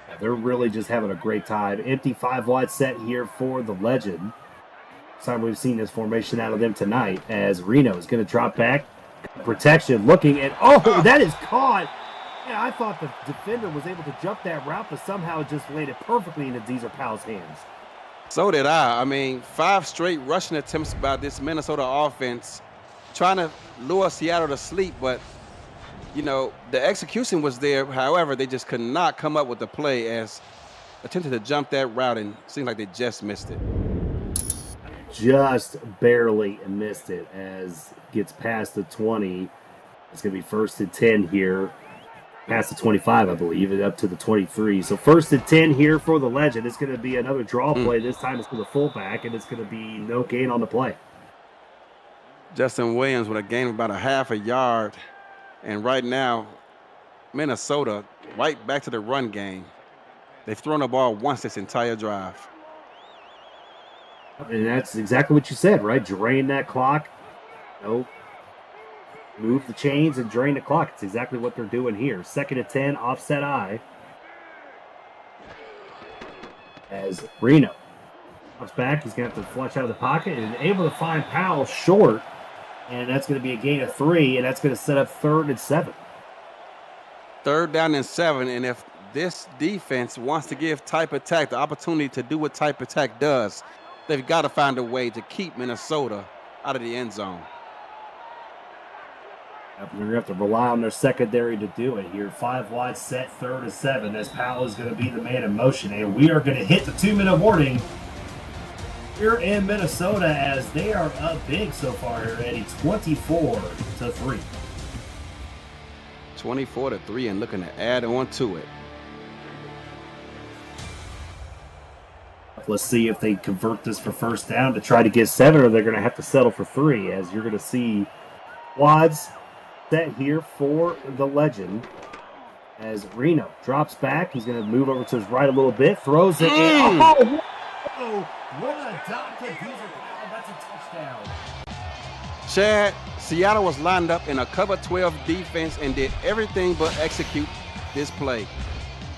Yeah, they're really just having a great time. Empty 5 wide set here for the Legend. First time we've seen this formation out of them tonight as Reno is going to drop back. Protection looking at, that is caught. Yeah, I thought the defender was able to jump that route, but somehow it just laid it perfectly into Deezer Powell's hands. So did I. I mean, 5 straight rushing attempts by this Minnesota offense, trying to lure Seattle to sleep, but, you know, the execution was there. However, they just could not come up with the play as attempted to jump that route, and it seemed like they just missed it. Just barely missed it as gets past the 20. It's going to be 1st and 10 here. Past the 25, I believe, and up to the 23. So 1st and 10 here for the Legend. It's going to be another draw play. This time it's for the fullback, and it's going to be no gain on the play. Justin Williams with a gain of about a half a yard. And right now, Minnesota right back to the run game. They've thrown the ball once this entire drive. And that's exactly what you said, right? Drain that clock. Move the chains and drain the clock. It's exactly what they're doing here. 2nd and 10, offset eye. As Reno comes back, he's going to have to flush out of the pocket and able to find Powell short. And that's going to be a gain of 3, and that's going to set up 3rd and 7. 3rd down and 7, and if this defense wants to give type attack the opportunity to do what type attack does, they've got to find a way to keep Minnesota out of the end zone. They're going to have to rely on their secondary to do it here. 5 wide set, 3rd and 7, as Powell is going to be the man in motion. And we are going to hit the 2-minute warning here in Minnesota as they are up big so far here, Eddie. 24-3. 24-3 and looking to add on to it. Let's see if they convert this for 1st down to try to get 7, or they're going to have to settle for 3, as you're going to see quads set here for the Legend. As Reno drops back, he's going to move over to his right a little bit, throws it in. What a dot to Deezer Powell. That's a touchdown. Chad, Seattle was lined up in a cover 12 defense and did everything but execute this play.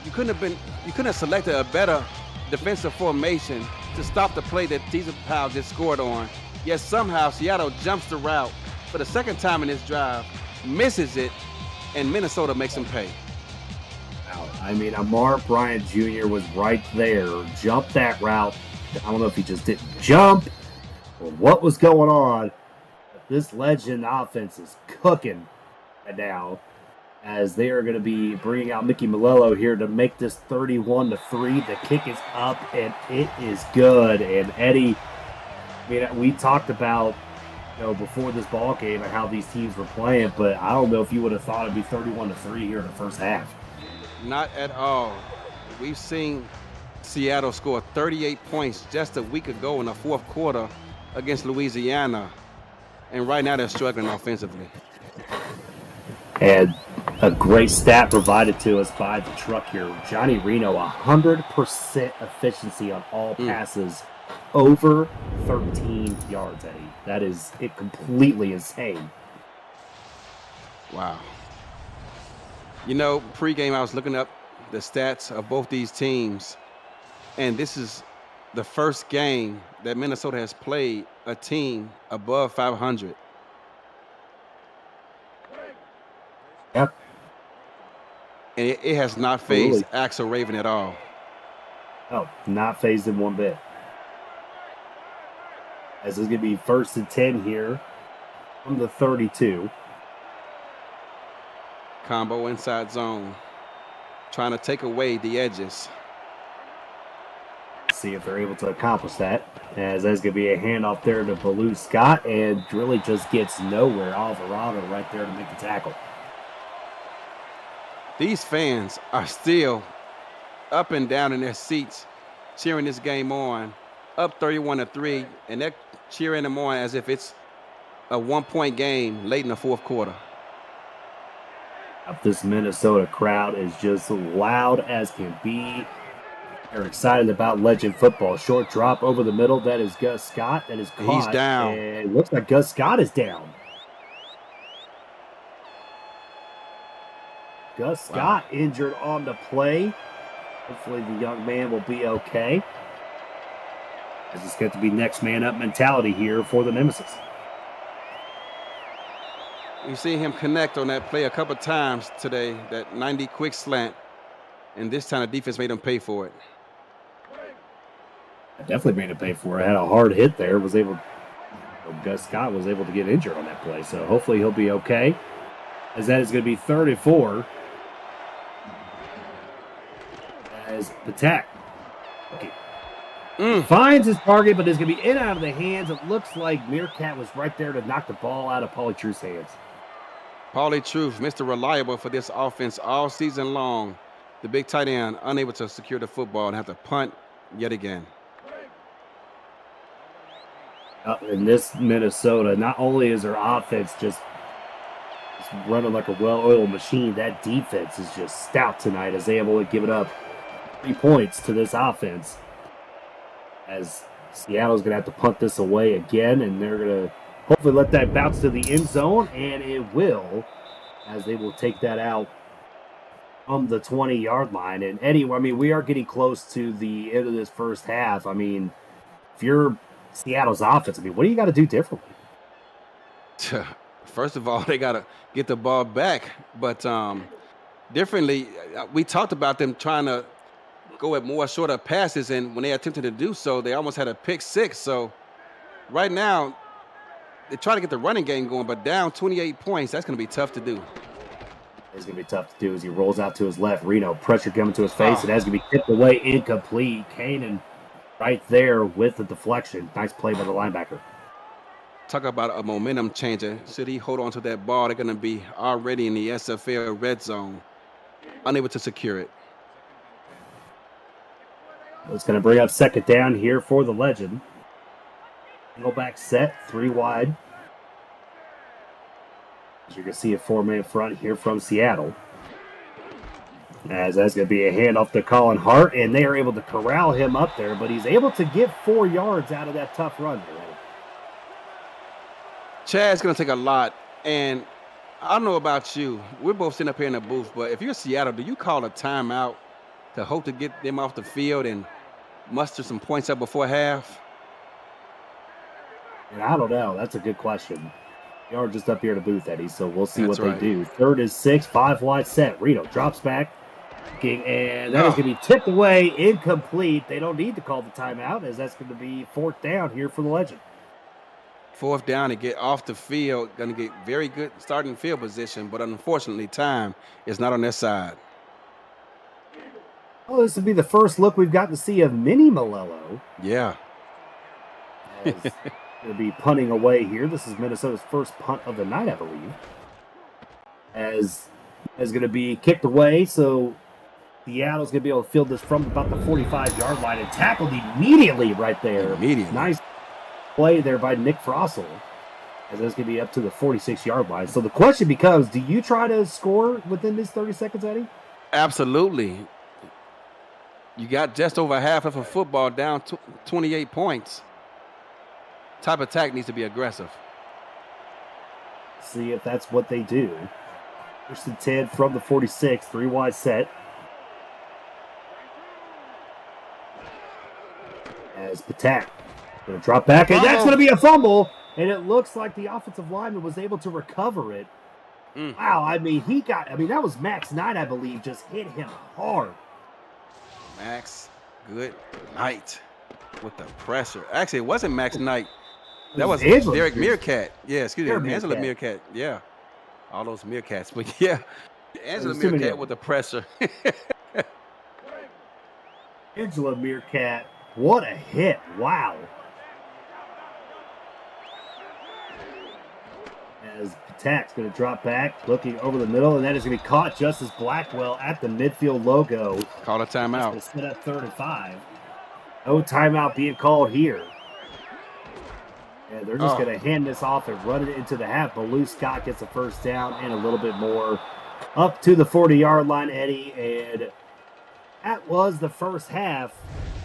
You couldn't have selected a better defensive formation to stop the play that Deezer Powell just scored on. Yet somehow Seattle jumps the route for the 2nd time in this drive, misses it, and Minnesota makes him pay. I mean, Amar Bryant Jr. was right there, jumped that route. I don't know if he just didn't jump or what was going on. But this Legend offense is cooking right now, as they are going to be bringing out Mickey Malello here to make this 31-3. The kick is up, and it is good. And Eddie, I mean, we talked about, before this ball game and how these teams were playing, but I don't know if you would have thought it'd be 31-3 here in the 1st half. Not at all. We've seen Seattle score 38 points just a week ago in the 4th quarter against Louisiana, and right now they're struggling offensively. And A great stat provided to us by the truck here. Johnny Reno, 100% efficiency on all passes over 13 yards, Eddie. That is completely insane. Wow. You know, pregame, I was looking up the stats of both these teams, and this is the first game that Minnesota has played a team above 500. Yep. And it has not phased Axel Raven at all. Oh, not phased in one bit. As it's going to be 1st and 10 here from the 32. Combo inside zone. Trying to take away the edges. See if they're able to accomplish that. As that's going to be a handoff there to Baloo Scott, and really just gets nowhere. Alvarado right there to make the tackle. These fans are still up and down in their seats, cheering this game on, up 31-3, and they're cheering them on as if it's a 1-point game late in the fourth quarter. This Minnesota crowd is just loud as can be. They're excited about Legend football. Short drop over the middle. That is Gus Scott. That is caught. He's down. And it looks like Gus Scott is down. Gus Scott injured on the play. Hopefully the young man will be okay. As it's got to be next man up mentality here for the Nemesis. We've seen him connect on that play a couple times today, that 90 quick slant, and this time the defense made him pay for it. Definitely made him pay for it. Had a hard hit there. Gus Scott was able to get injured on that play, so hopefully he'll be okay. As that is going to be 3rd and 4. As Patak finds his target, but it's going to be in out of the hands. It looks like Meerkat was right there to knock the ball out of Paulie Truth's hands. Paulie Truth, Mr. Reliable for this offense all season long. The big tight end unable to secure the football and have to punt yet again. In this Minnesota, not only is their offense just running like a well-oiled machine, that defense is just stout tonight as they able to give it up 3 points to this offense. As Seattle's going to have to punt this away again, and they're going to hopefully let that bounce to the end zone, and it will, as they will take that out on the 20-yard line. And Eddie, I mean, we are getting close to the end of this first half. I mean, if you're Seattle's offense, I mean, what do you got to do differently? First of all, they got to get the ball back. But differently, we talked about them trying to go at more shorter passes, and when they attempted to do so, they almost had a pick six. So right now, they try to get the running game going, but down 28 points, that's going to be tough to do. It's going to be tough to do as he rolls out to his left. Reno, pressure coming to his face, and that's going to be tipped away, incomplete. Kanan right there with the deflection. Nice play by the linebacker. Talk about a momentum changer. Should he hold on to that ball, they're going to be already in the SFL red zone, unable to secure it. It's going to bring up 2nd down here for the Legend. Go back set, 3 wide. As you can see a 4-man front here from Seattle. As that's going to be a handoff to Colin Hart, and they are able to corral him up there, but he's able to get 4 yards out of that tough run. Chad's going to take a lot, and I don't know about you. We're both sitting up here in the booth, but if you're Seattle, do you call a timeout to hope to get them off the field and muster some points up before half? And I don't know. That's a good question. You are just up here in the booth, Eddie, so we'll see That's what right. they do. 3rd and 6, 5 wide set. Reno drops back, and that is going to be tipped away, incomplete. They don't need to call the timeout, as that's going to be 4th down here for the Legend. 4th down to get off the field, going to get very good starting field position, but unfortunately time is not on their side. Oh, this would be the first look we've gotten to see of Mini Malello. Yeah. Going to be punting away here. This is Minnesota's first punt of the night, I believe. As is going to be kicked away, so Seattle's going to be able to field this from about the 45-yard line and tackled immediately right there. Immediately. Nice play there by Nick Frossel. As that's going to be up to the 46-yard line. So the question becomes, do you try to score within these 30 seconds, Eddie? Absolutely. You got just over half of a football down 28 points. Type attack needs to be aggressive. See if that's what they do. First and 10 from the 46, 3-wide set. As Patak going to drop back, and that's going to be a fumble. And it looks like the offensive lineman was able to recover it. Wow, I mean, that was Max Knight, I believe, just hit him hard. Max, good night with the pressure. Actually, it wasn't Max Knight. That was Derek Meerkat. Yeah, excuse me, Angela Meerkat. Yeah, all those Meerkats. But yeah, Angela Meerkat with the pressure. Angela Meerkat, what a hit. Wow. As Patak's going to drop back, looking over the middle, and that is going to be caught just as Blackwell at the midfield logo. Call a timeout. Set up 3rd and 5. No timeout being called here. And they're just going to hand this off and run it into the half. Baloo Scott gets a first down and a little bit more up to the 40-yard line, Eddie. And that was the first half.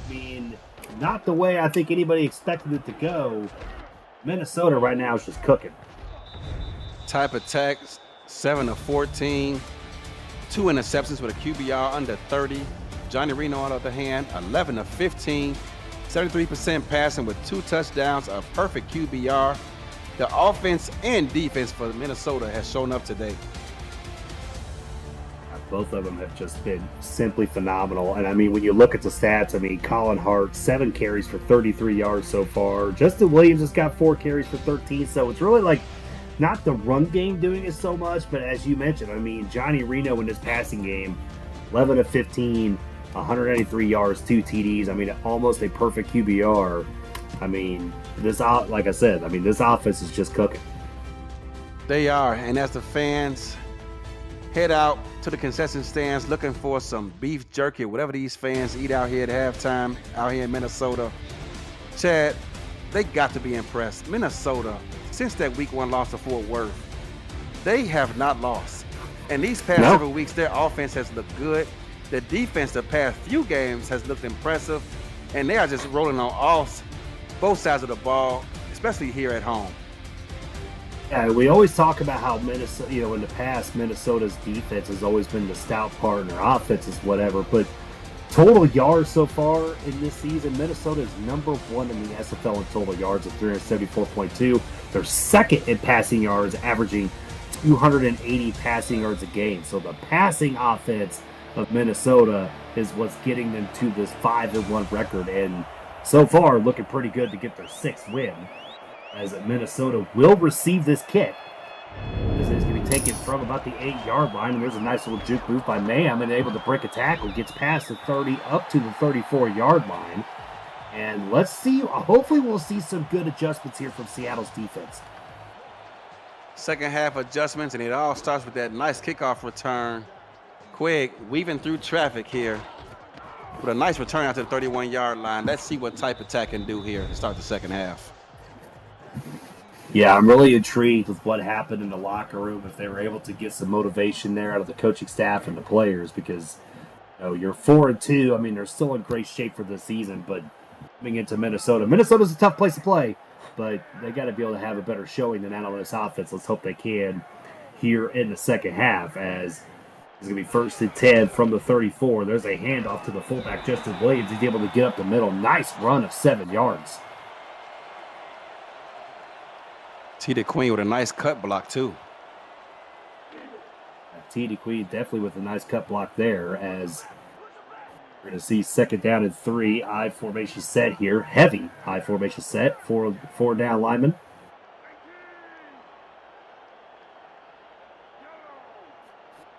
I mean, not the way I think anybody expected it to go. Minnesota right now is just cooking. Type attack, 7 of 14, 2 interceptions with a QBR under 30. Johnny Reno, on the other hand, 11 of 15, 73% passing with 2 touchdowns, a perfect QBR. The offense and defense for Minnesota has shown up today. Both of them have just been simply phenomenal. And I mean, when you look at the stats, I mean, Colin Hart, 7 carries for 33 yards so far. Justin Williams has got 4 carries for 13. So it's really like, not the run game doing it so much, but as you mentioned, I mean, Johnny Reno in this passing game, 11 of 15, 193 yards, 2 TDs. I mean, almost a perfect QBR. I mean, like I said, I mean, this offense is just cooking. They are, and as the fans head out to the concession stands looking for some beef jerky, whatever these fans eat out here at halftime, out here in Minnesota, Chad, they got to be impressed. Minnesota, since that week 1 loss to Fort Worth, they have not lost. And these past several weeks, their offense has looked good. The defense the past few games has looked impressive. And they are just rolling on both sides of the ball, especially here at home. Yeah, we always talk about how Minnesota, in the past, Minnesota's defense has always been the stout part and their offense is whatever. But total yards so far in this season, Minnesota is number 1 in the SFL in total yards at 374.2. They're 2nd in passing yards, averaging 280 passing yards a game. So the passing offense of Minnesota is what's getting them to this 5-1 record. And so far, looking pretty good to get their 6th win. As Minnesota will receive this kick. This is going to be taken from about the 8-yard line. And there's a nice little juke move by Mayhem and able to break a tackle. Gets past the 30 up to the 34-yard line. And let's see. Hopefully we'll see some good adjustments here from Seattle's defense. Second half adjustments, and it all starts with that nice kickoff return. Quigg weaving through traffic here with a nice return out to the 31-yard line. Let's see what type attack can do here to start the second half. Yeah, I'm really intrigued with what happened in the locker room, if they were able to get some motivation there out of the coaching staff and the players, because you're 4-2. I mean, they're still in great shape for this season, but coming into Minnesota's a tough place to play, but they got to be able to have a better showing than that on this offense. Let's hope they can here in the second half, as it's going to be 1st and 10 from the 34. There's a handoff to the fullback, Justin Williams. He's able to get up the middle. Nice run of 7 yards. T.D. Queen with a nice cut block, too. T.D. Queen definitely with a nice cut block there, as we're going to see 2nd down and 3. I formation set here. Heavy high formation set. Four down linemen.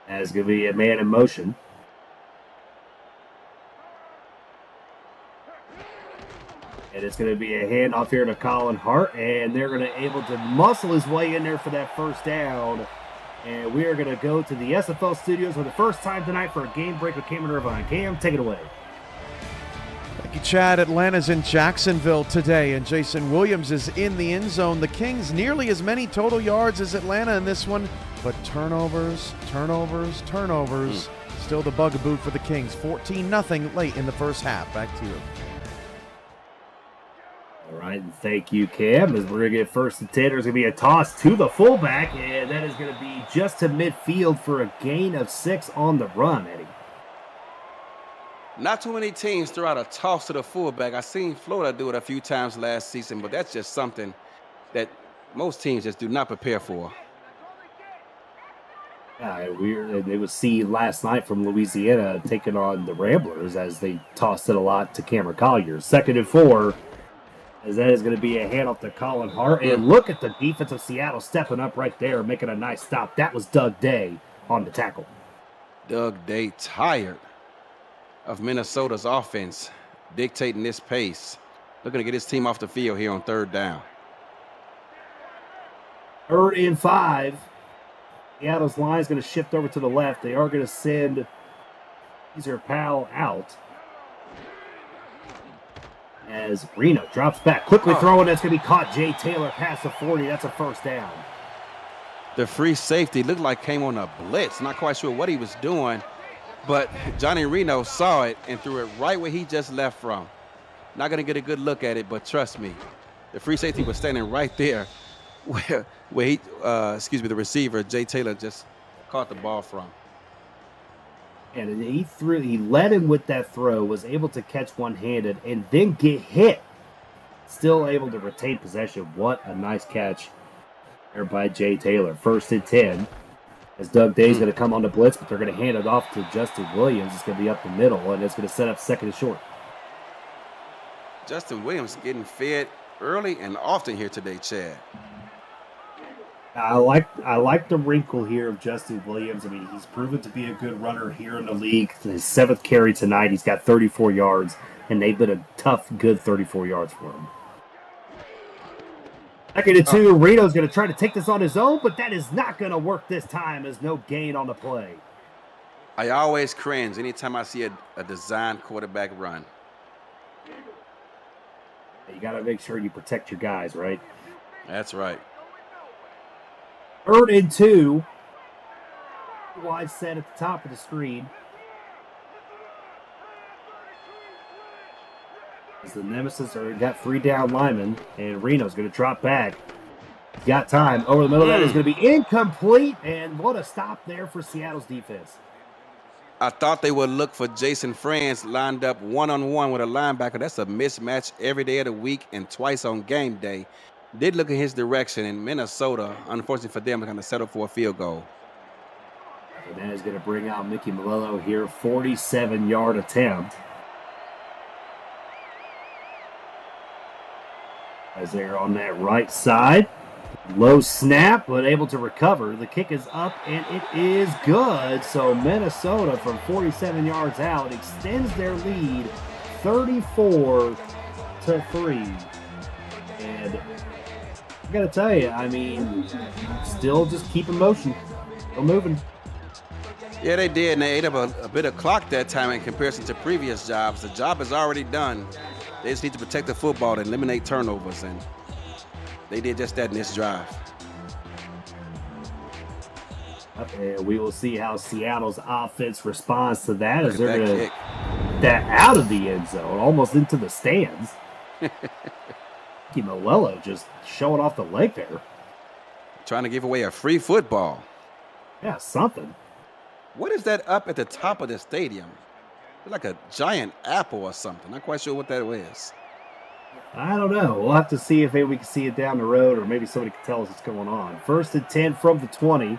As going to be a man in motion. And it's going to be a handoff here to Colin Hart, and they're going to able to muscle his way in there for that first down. And we are going to go to the SFL studios for the first time tonight for a game break with Cam and Irvine. Cam, take it away. Thank you, Chad. Atlanta's in Jacksonville today, and Jason Williams is in the end zone. The Kings nearly as many total yards as Atlanta in this one, but turnovers. Still the bugaboo for the Kings. 14-0 late in the first half. Back to you. All right, and thank you, Cam. As we're going to get first and 10, there's going to be a toss to the fullback, and that is going to be just to midfield for a gain of 6 on the run, Eddie. Not too many teams throw out a toss to the fullback. I've seen Florida do it a few times last season, but that's just something that most teams just do not prepare for. Yeah, it was seen last night from Louisiana taking on the Ramblers as they tossed it a lot to Cameron Collier. 2nd and 4, as that is going to be a handoff to Colin Hart. And look at the defense of Seattle stepping up right there, making a nice stop. That was Doug Day on the tackle. Doug Day tired of Minnesota's offense dictating this pace. Looking to get his team off the field here on 3rd down. 3rd and 5. Seattle's line is going to shift over to the left. They are going to send Caesar Powell out. As Reno drops back, quickly throwing. That's going to be caught. Jay Taylor past the 40. That's a 1st down. The free safety looked like came on a blitz. Not quite sure what he was doing, but Johnny Reno saw it and threw it right where he just left from. Not going to get a good look at it, but trust me, the free safety was standing right there where he, the receiver, Jay Taylor, just caught the ball from. And he led him with that throw, was able to catch one-handed, and then get hit. Still able to retain possession. What a nice catch there by Jay Taylor. 1st and 10. As Doug Day's going to come on the blitz, but they're going to hand it off to Justin Williams. It's going to be up the middle, and it's going to set up 2nd and short. Justin Williams getting fed early and often here today, Chad. I like the wrinkle here of Justin Williams. I mean, he's proven to be a good runner here in the league. His 7th carry tonight, he's got 34 yards, and they've been a tough, good 34 yards for him. 2nd and 2, Reno's going to try to take this on his own, but that is not going to work this time. There's no gain on the play. I always cringe anytime I see a designed quarterback run. You got to make sure you protect your guys, right? That's right. 3rd and 2. Wide set at the top of the screen. As the Nemesis got 3 down linemen, and Reno's going to drop back. Got time. Over the middle, that is going to be incomplete, and what a stop there for Seattle's defense. I thought they would look for Jason Franz lined up one-on-one with a linebacker. That's a mismatch every day of the week and twice on game day. Did look in his direction, and Minnesota, unfortunately for them, are going to settle for a field goal. And that is going to bring out Mickey Malillo here, 47-yard attempt. As they're on that right side. Low snap, but able to recover. The kick is up, and it is good. So Minnesota, from 47 yards out, extends their lead 34-3. And I got to tell you, I mean, still just keep in motion. Still moving. Yeah, they did, and they ate up a bit of clock that time in comparison to previous jobs. The job is already done. They just need to protect the football and eliminate turnovers, and they did just that in this drive. And we will see how Seattle's offense responds to that as they're going to kick that out of the end zone, almost into the stands. Malillo just showing off the leg there. Trying to give away a free football. Yeah, something. What is that up at the top of the stadium? It's like a giant apple or something. Not quite sure what that is. I don't know. We'll have to see if maybe we can see it down the road, or maybe somebody can tell us what's going on. 1st and 10 from the 20.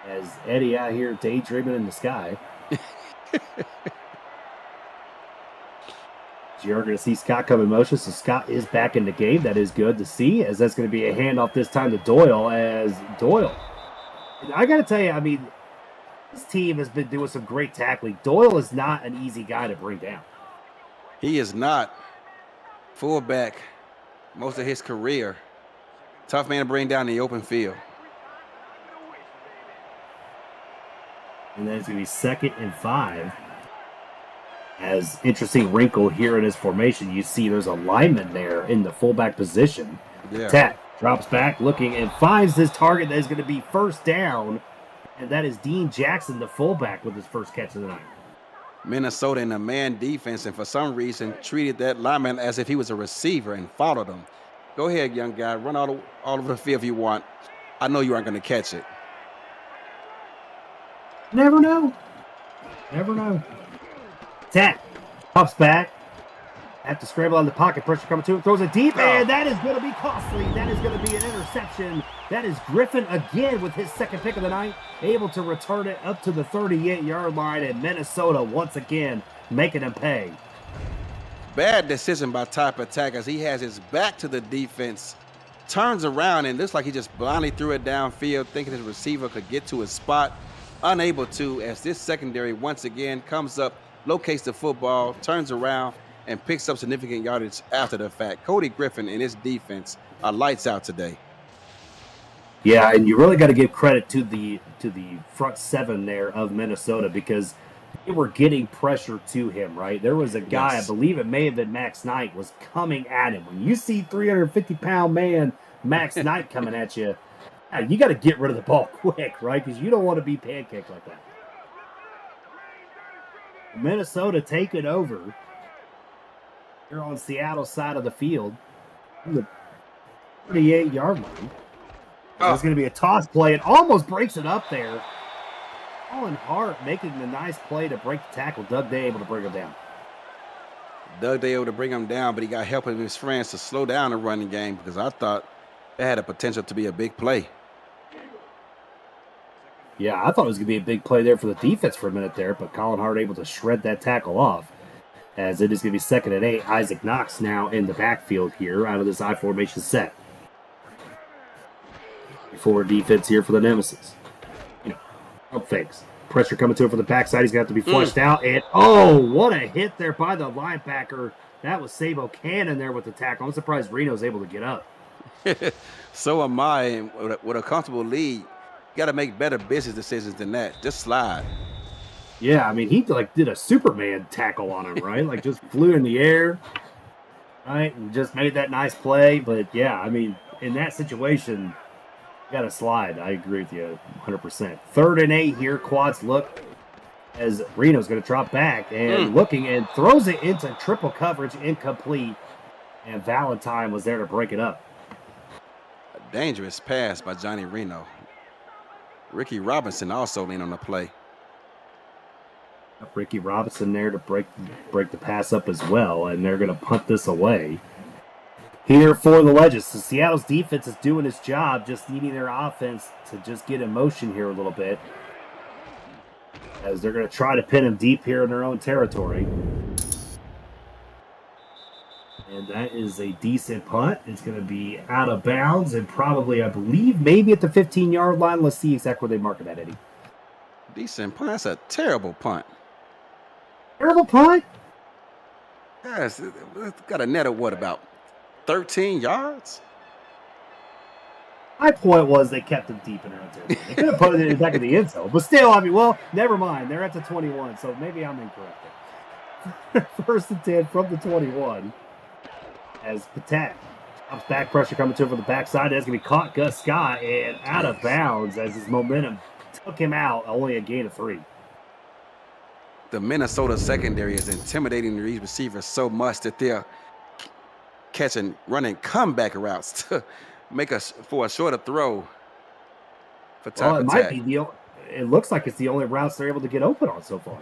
As Eddie out here daydreaming in the sky. You're going to see Scott come in motion, so Scott is back in the game. That is good to see, as that's going to be a handoff this time to Doyle. As Doyle, I got to tell you, I mean, this team has been doing some great tackling. Doyle is not an easy guy to bring down. He is not. Fullback most of his career. Tough man to bring down in the open field. And then it's going to be 2nd and 5. As interesting wrinkle here in his formation, you see there's a lineman there in the fullback position. Yeah. Tech drops back, looking, and finds this target that is going to be first down, and that is Dean Jackson, the fullback, with his first catch of the night. Minnesota in a man defense, and for some reason treated that lineman as if he was a receiver and followed him. Go ahead, young guy. Run all over the field if you want. I know you aren't going to catch it. Never know. Never know. Tech pops back. Have to scramble out of the pocket. Pressure coming to him. Throws it deep, and that is going to be costly. That is going to be an interception. That is Griffin again with his second pick of the night, able to return it up to the 38-yard line, and Minnesota once again making him pay. Bad decision by Type Attack as he has his back to the defense, turns around, and looks like he just blindly threw it downfield, thinking his receiver could get to his spot. Unable to, as this secondary once again comes up, locates the football, turns around, and picks up significant yardage after the fact. Cody Griffin and his defense are lights out today. Yeah, and you really got to give credit to the front seven there of Minnesota, because they were getting pressure to him, right? There was a guy, Yes. I believe it may have been Max Knight, was coming at him. When you see 350-pound man Max Knight coming at you, you got to get rid of the ball quick, right? Because you don't want to be pancaked like that. Minnesota taking over. Here on Seattle's side of the field, on the 38-yard line. It's going to be a toss play. It almost breaks it up there. Colin Hart making the nice play to break the tackle. Doug Day able to bring him down. Doug Day able to bring him down, but he got help of his friends to slow down the running game, because I thought it had a potential to be a big play. Yeah, I thought it was going to be a big play there for the defense for a minute there, but Colin Hart able to shred that tackle off. As it is going to be 2nd and 8. Isaac Knox now in the backfield here out of this I formation set. Forward defense here for the Nemesis. Up fakes. Pressure coming to him from the backside. He's going to have to be flushed out. And, what a hit there by the linebacker. That was Sabo Cannon there with the tackle. I'm surprised Reno's able to get up. So am I. And with a comfortable lead, you got to make better business decisions than that. Just slide. Yeah, I mean, he did a Superman tackle on him, right? Just flew in the air, right? And just made that nice play. But, yeah, I mean, in that situation, you got to slide. I agree with you 100%. 3rd and 8 here. Quads look as Reno's going to drop back and looking and throws it into triple coverage, incomplete. And Valentine was there to break it up. A dangerous pass by Johnny Reno. Ricky Robinson also leaned on the play. Ricky Robinson there to break the pass up as well, and they're going to punt this away. Here for the Legends, so Seattle's defense is doing its job, just needing their offense to just get in motion here a little bit, as they're going to try to pin them deep here in their own territory. And that is a decent punt. It's going to be out of bounds and probably, I believe, maybe at the 15-yard line. Let's see exactly where they mark it at, Eddie. Decent punt. That's a terrible punt. Terrible punt? Yes, it's got a net of what, about 13 yards? My point was they kept them deep in their own territory. They could have put it in the back of the end zone. But still, I mean, well, never mind. They're at the 21, so maybe I'm incorrect there. 1st and 10 from the 21. As Patek comes back, pressure coming to him from the backside. That's going to be caught, Gus Scott, and out of bounds as his momentum took him out. Only a gain of 3. The Minnesota secondary is intimidating these receivers so much that they're catching, running comeback routes to make us for a shorter throw. For Type Well, it Attack. might be it looks like it's the only routes they're able to get open on so far.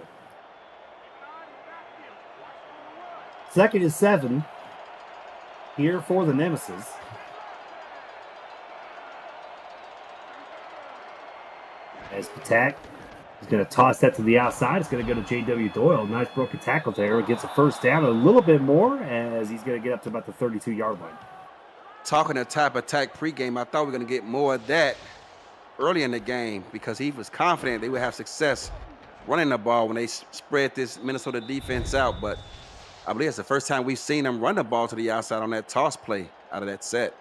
2nd and 7 here for the Nemesis. As Patak is going to toss that to the outside. It's going to go to J.W. Doyle. Nice broken tackle there. It gets a first down, a little bit more, as he's going to get up to about the 32-yard line. Talking to Type Attack pregame, I thought we were going to get more of that early in the game, because he was confident they would have success running the ball when they spread this Minnesota defense out. But I believe it's the first time we've seen them run the ball to the outside on that toss play out of that set.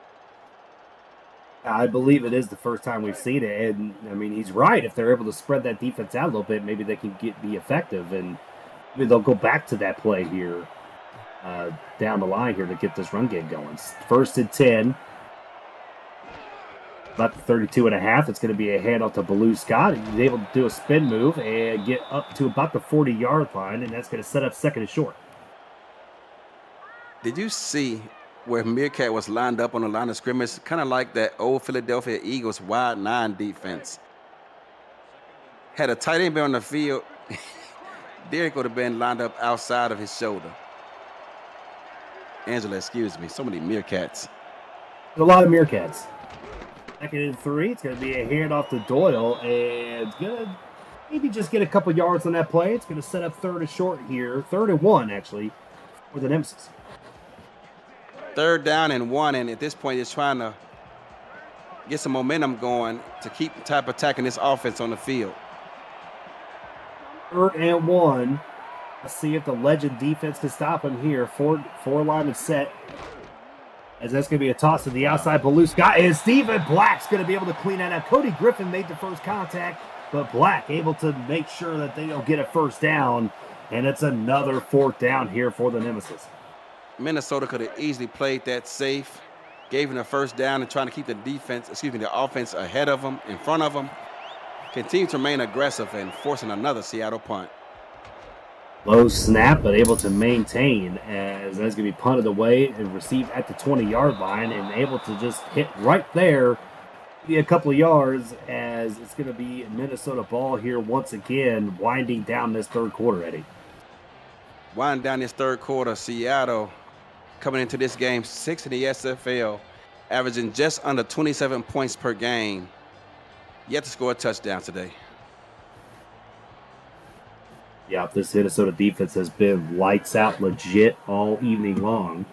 I believe it is the first time we've seen it. And, I mean, he's right. If they're able to spread that defense out a little bit, maybe they can be effective. And Maybe they'll go back to that play here down the line here to get this run game going. 1st and 10. About the 32 and a half. It's going to be a handoff to Baloo Scott. He's able to do a spin move and get up to about the 40-yard line, and that's going to set up 2nd and short. Did you see where Meerkat was lined up on the line of scrimmage? Kind of like that old Philadelphia Eagles wide 9 defense. Had a tight end been on the field, Derek would have been lined up outside of his shoulder. Angela, excuse me. So many Meerkats. There's a lot of Meerkats. 2nd and 3. It's going to be a handoff to Doyle, and it's going to maybe just get a couple yards on that play. It's going to set up 3rd and short here. 3rd and 1, actually, for the Nemesis. 3rd down and 1, and at this point, it's trying to get some momentum going to keep type attacking this offense on the field. 3rd and 1. Let's see if the Legend defense can stop him here. Four linemen set. As that's going to be a toss to the outside. Baloo Scott, and Stephen Black's going to be able to clean that up. Cody Griffin made the first contact, but Black able to make sure that they don't get a 1st down. And it's another 4th down here for the Nemesis. Minnesota could have easily played that safe, gave him a 1st down and trying to keep the offense ahead of them, in front of them. Continue to remain aggressive and forcing another Seattle punt. Low snap, but able to maintain as that's going to be punted away and received at the 20-yard line and able to just hit right there, be a couple of yards as it's going to be Minnesota ball here once again, winding down this 3rd quarter, Eddie. Winding down this 3rd quarter, Seattle coming into this game 6th in the SFL, averaging just under 27 points per game, yet to score a touchdown today. Yeah, this Minnesota defense has been lights out legit all evening long,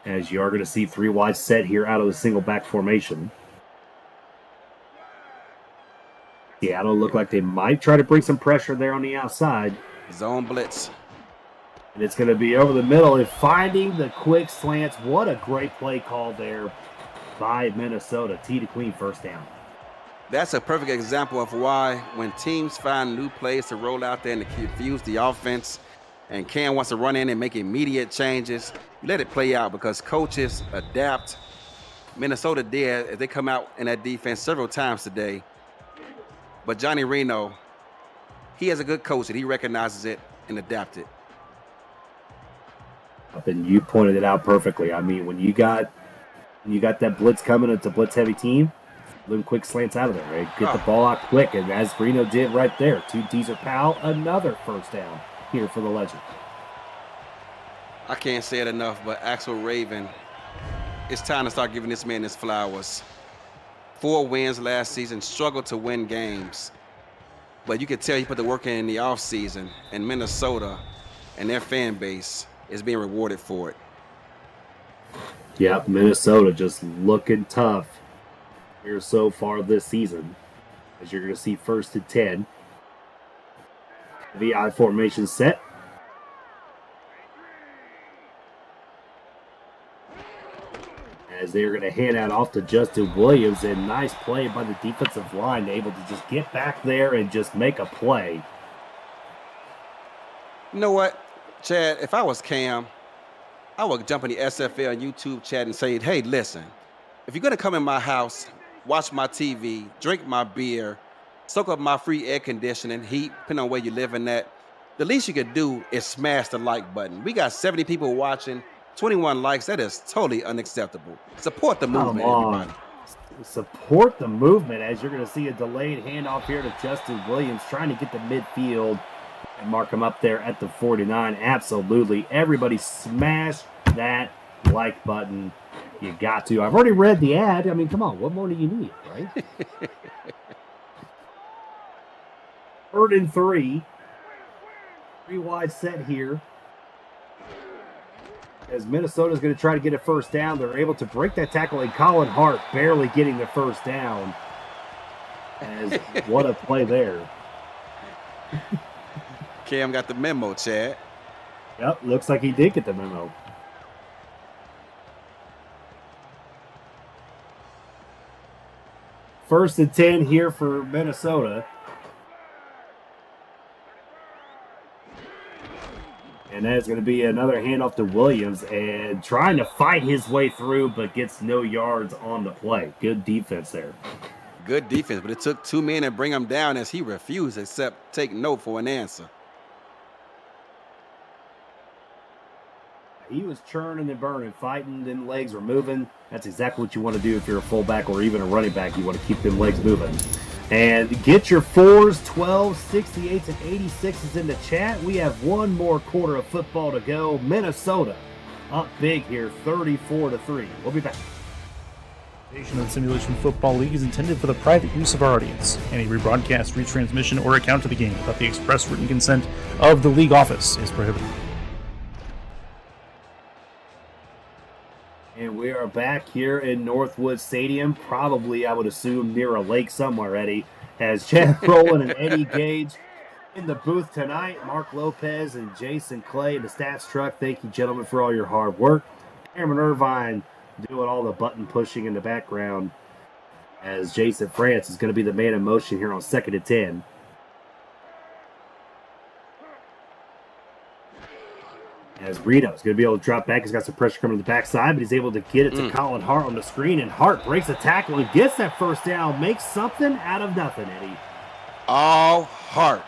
as you are going to see 3 wide set here out of the single back formation. Seattle look like they might try to bring some pressure there on the outside. Zone blitz. And it's going to be over the middle and finding the quick slants. What a great play call there by Minnesota. Tee to Queen 1st down. That's a perfect example of why when teams find new plays to roll out there and to confuse the offense, and Cam wants to run in and make immediate changes, you let it play out because coaches adapt. Minnesota did as they come out in that defense several times today. But Johnny Reno, he has a good coach and he recognizes it and adapts it. And you pointed it out perfectly. I mean, when you got that blitz coming, it's a blitz heavy team. Them quick slants out of there, right? Get the ball out quick, and as Reno did right there. 2 Teaser Powell, another 1st down here for the Legend. I can't say it enough, but Axel Raven, it's time to start giving this man his flowers. 4 wins last season, struggled to win games. But you can tell he put the work in the offseason, and Minnesota and their fan base is being rewarded for it. Yep, Minnesota just looking tough here so far this season, as you're going to see 1st and 10. VI formation set. As they're going to hand that off to Justin Williams, and nice play by the defensive line, able to just get back there and just make a play. You know what, Chad, if I was Cam, I would jump in the SFL YouTube chat and say, hey, listen, if you're going to come in my house, watch my TV, drink my beer, soak up my free air conditioning, heat, depending on where you're living at, the least you could do is smash the like button. We got 70 people watching, 21 likes. That is totally unacceptable. Support the movement, everybody. Support the movement, as you're going to see a delayed handoff here to Justin Williams, trying to get to midfield and mark him up there at the 49. Absolutely. Everybody smash that like button. You got to. I've already read the ad. I mean, come on. What more do you need, right? 3rd and 3. 3 wide set here. As Minnesota's going to try to get a 1st down. They're able to break that tackle, and Colin Hart barely getting the 1st down. As what a play there. Cam got the memo, Chad. Yep, looks like he did get the memo. First and 10 here for Minnesota. And that is going to be another handoff to Williams, and trying to fight his way through, but gets no yards on the play. Good defense there. Good defense, but it took 2 men to bring him down as he refused to accept take no for an answer. He was churning and burning, fighting, them legs were moving. That's exactly what you want to do if you're a fullback or even a running back. You want to keep them legs moving. And get your 4s, 12s, 68s, and 86s in the chat. We have one more quarter of football to go. Minnesota up big here, 34-3. We'll be back. The Simulation Football League is intended for the private use of our audience. Any rebroadcast, retransmission, or account of the game without the express written consent of the league office is prohibited. And we are back here in Northwood Stadium, probably, I would assume, near a lake somewhere, Eddie, as Chad Rowland and Eddie Gage in the booth tonight. Mark Lopez and Jason Clay in the stats truck. Thank you, gentlemen, for all your hard work. Cameron Irvine doing all the button pushing in the background as Jason France is going to be the man in motion here on 2nd and 10. As Reno's going to be able to drop back. He's got some pressure coming to the backside, but he's able to get it to Colin Hart on the screen, and Hart breaks a tackle and gets that first down. Makes something out of nothing, Eddie. All Hart,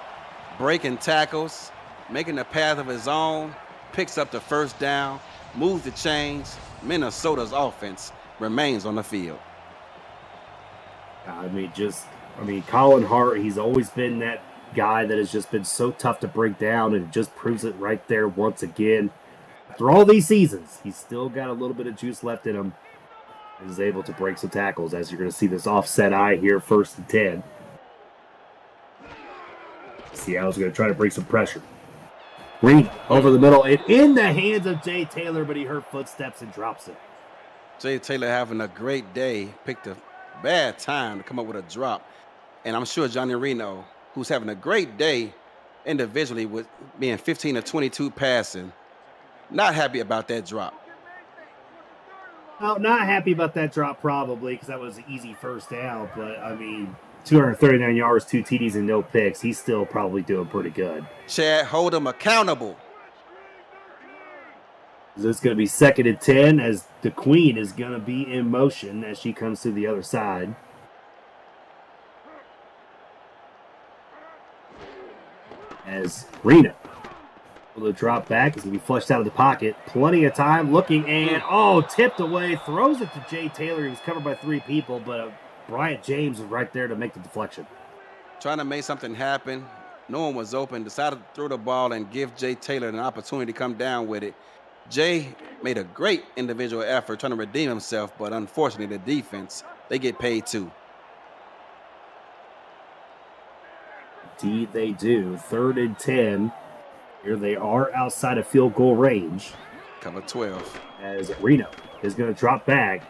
breaking tackles, making a path of his own, picks up the first down, moves the chains. Minnesota's offense remains on the field. Colin Hart, he's always been that guy that has just been so tough to break down, and it just proves it right there once again. After all these seasons, he's still got a little bit of juice left in him. He's able to break some tackles, as you're going to see this offset eye here, 1st and 10. Seattle's going to try to break some pressure. Green over the middle and in the hands of Jay Taylor, but he heard footsteps and drops it. Jay Taylor having a great day, picked a bad time to come up with a drop. And I'm sure Johnny Reno, who's having a great day individually with being 15 of 22 passing, not happy about that drop. Well, not happy about that drop probably, because that was an easy first down. But, 239 yards, 2 TDs, and no picks. He's still probably doing pretty good. Chad, hold him accountable. This is going to be 2nd and 10 as the Queen is going to be in motion as she comes to the other side. As Reno will drop back, is going to be flushed out of the pocket. Plenty of time looking and, tipped away. Throws it to Jay Taylor. He was covered by 3 people, but Bryant James was right there to make the deflection. Trying to make something happen. No one was open. Decided to throw the ball and give Jay Taylor an opportunity to come down with it. Jay made a great individual effort trying to redeem himself, but unfortunately the defense, they get paid too. Indeed they do. 3rd and 10. Here they are outside of field goal range. Cover 12. As Reno is going to drop back.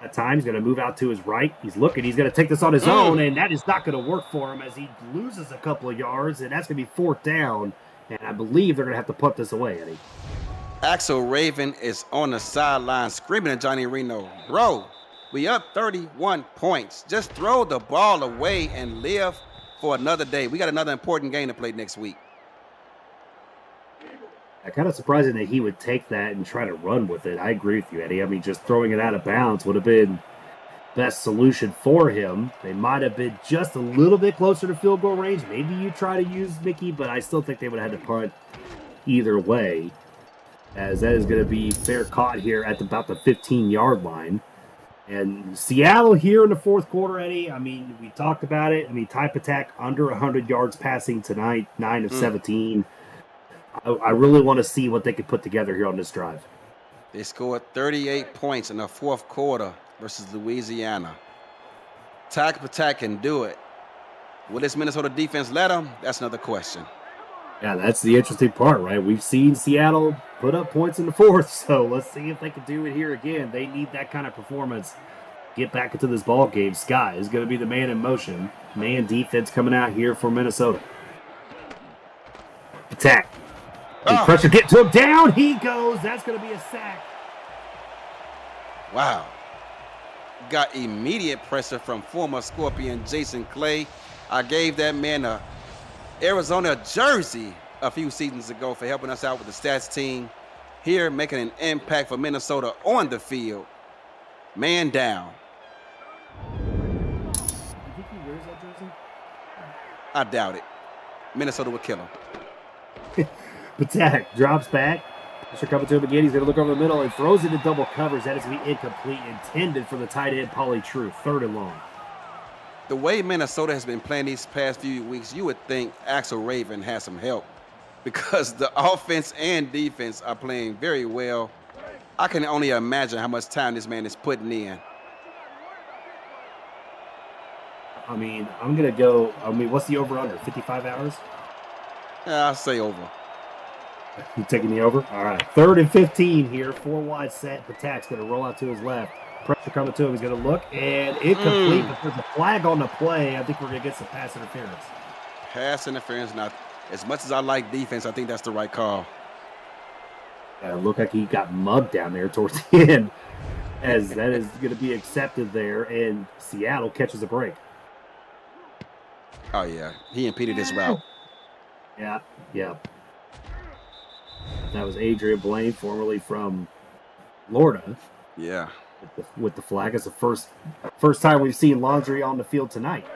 That time he's going to move out to his right. He's looking. He's going to take this on his own, and that is not going to work for him as he loses a couple of yards, and that's going to be 4th down. And I believe they're going to have to punt this away, Eddie. Axel Raven is on the sideline screaming at Johnny Reno, bro, we up 31 points. Just throw the ball away and live for another day. We got another important game to play next week. Kind of surprising that he would take that and try to run with it. I agree with you, Eddie. Just throwing it out of bounds would have been best solution for him. They might have been just a little bit closer to field goal range. Maybe you try to use Mickey, but I still think they would have had to punt either way, as that is going to be fair caught here at about the 15-yard line. And Seattle here in the 4th quarter, Eddie, we talked about it. Type attack under 100 yards passing tonight, 9 of 17. I really want to see what they could put together here on this drive. They scored 38 points in the 4th quarter versus Louisiana. Type attack can do it. Will this Minnesota defense let them? That's another question. Yeah, that's the interesting part, right? We've seen Seattle put up points in the 4th, so let's see if they can do it here again. They need that kind of performance. Get back into this ball game. Scott is going to be the man in motion. Man defense coming out here for Minnesota. Attack. Pressure, get to him. Down he goes. That's going to be a sack. Wow. Got immediate pressure from former Scorpion Jason Clay. I gave that man a Arizona jersey a few seasons ago for helping us out with the stats team. Here, making an impact for Minnesota on the field. Man down. You think he wears that jersey? I doubt it. Minnesota would kill him. Patak drops back. Mr. coming to him again. He's going to look over the middle and throws it in double covers. That is going to be incomplete. Intended for the tight end, Pauly True. 3rd and long. The way Minnesota has been playing these past few weeks, you would think Axel Raven has some help because the offense and defense are playing very well. I can only imagine how much time this man is putting in. I mean, I'm going to go. What's the over-under? 55 hours? Yeah, I'll say over. You taking the over? All right. 3rd and 15 here. 4 wide set. Patak's going to roll out to his left. Pressure coming to him. He's going to look and incomplete. But there's a flag on the play. I think we're going to get some pass interference. Pass interference. Not as much as I like defense. I think that's the right call. Looked like he got mugged down there towards the end, as that is going to be accepted there, and Seattle catches a break. Oh yeah, he impeded his route. Yeah. That was Adrian Blaine, formerly from Florida. Yeah. With the flag. It's the first time we've seen Laundry on the field tonight.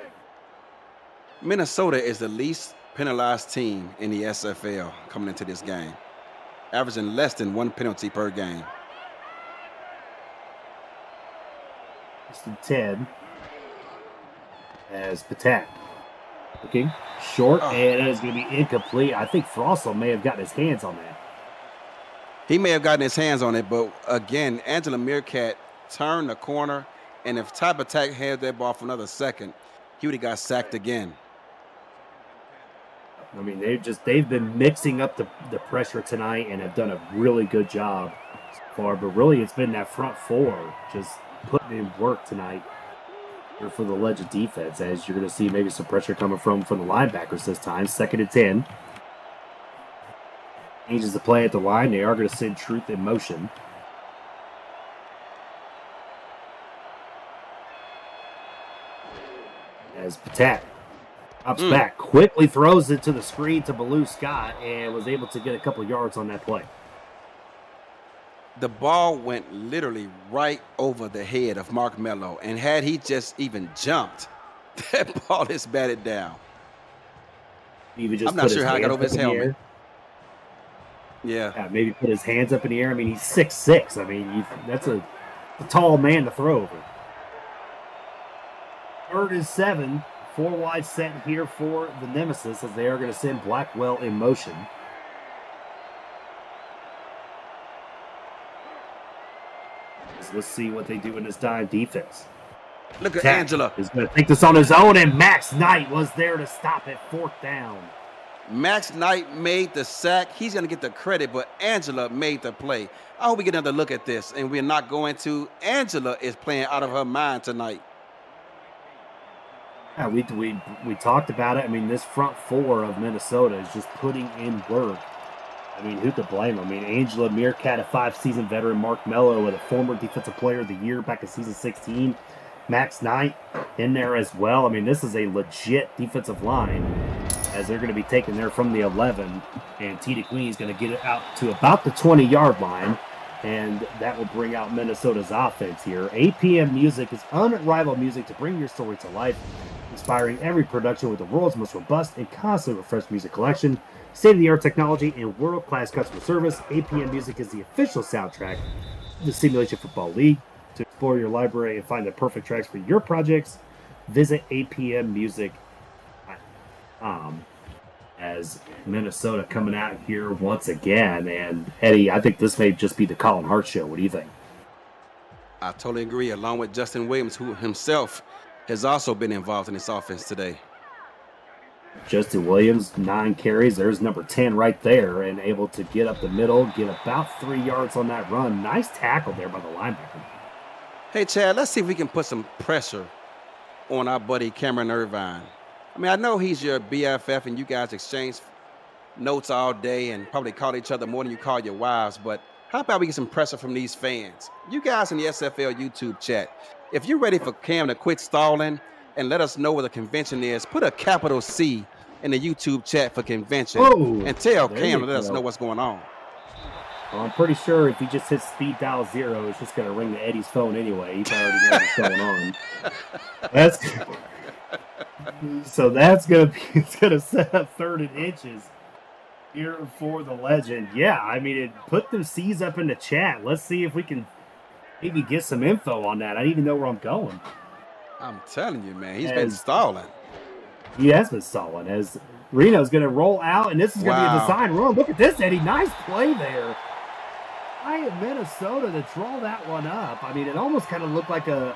Minnesota is the least penalized team in the SFL coming into this game, averaging less than 1 penalty per game. It's 10 as Patak looking short, and it is going to be incomplete. I think Frossel may have gotten his hands on that. He may have gotten his hands on it, but again, Angela Meerkat turned the corner, and if Ty Patak had that ball for another second, he would have got sacked again. I mean, they've been mixing up the pressure tonight and have done a really good job so far. But really, it's been that front four just putting in work tonight here for the Legend defense. As you're going to see, maybe some pressure coming from the linebackers this time. 2nd and 10. Changes the play at the line. They are going to send Truth in motion. As Patak drops back, quickly throws it to the screen to Baloo Scott, and was able to get a couple yards on that play. The ball went literally right over the head of Mark Mello, and had he just even jumped, that ball is batted down. I'm not sure how I got over his helmet. Yeah, maybe put his hands up in the air. I mean, he's 6'6". I mean, that's a tall man to throw over. 3rd and 7. 4 wide set here for the Nemesis as they are going to send Blackwell in motion. So let's see what they do in this dime defense. Look at Angela. Is going to take this on his own, and Max Knight was there to stop it. 4th down. Max Knight made the sack. He's going to get the credit, but Angela made the play. I hope we get another look at this, and we're not going to. Angela is playing out of her mind tonight. Yeah, we talked about it. I mean, this front four of Minnesota is just putting in work. I mean, who could blame them? I mean, Angela Meerkat, a 5-season veteran, Mark Mello, a former Defensive Player of the Year back in season 16, Max Knight in there as well. I mean, this is a legit defensive line as they're going to be taking there from the 11, and Tita Queen is going to get it out to about the 20-yard line, and that will bring out Minnesota's offense here. APM Music is unrivaled music to bring your story to life, inspiring every production with the world's most robust and constantly refreshed music collection, state-of-the-art technology, and world-class customer service. APM Music is the official soundtrack of the Simulation Football League. To explore your library and find the perfect tracks for your projects, visit apmmusic.com. As Minnesota coming out here once again. And Eddie, I think this may just be the Colin Hart show. What do you think? I totally agree, along with Justin Williams, who himself has also been involved in this offense today. Justin Williams, 9 carries. There's number 10 right there, and able to get up the middle, get about 3 yards on that run. Nice tackle there by the linebacker. Hey, Chad, let's see if we can put some pressure on our buddy Cameron Irvine. I mean, I know he's your BFF, and you guys exchange notes all day and probably call each other more than you call your wives, but how about we get some pressure from these fans? You guys in the SFL YouTube chat, if you're ready for Cam to quit stalling and let us know what the convention is, put a capital C in the YouTube chat for convention Oh, and tell there Cam you to let us go. know what's going on. Well, I'm pretty sure if he just hits speed dial 0, it's just going to ring to Eddie's phone anyway. He already knows what's going on. That's going to set up 3rd and inches here for the legend. Yeah, I mean, put the C's up in the chat. Let's see if we can maybe get some info on that. I don't even know where I'm going. I'm telling you, man, he's been stalling. He has been stalling as Reno's going to roll out, and this is going to be a design run. Look at this, Eddie. Nice play there. I at Minnesota to draw that one up. I mean, it almost kind of looked like I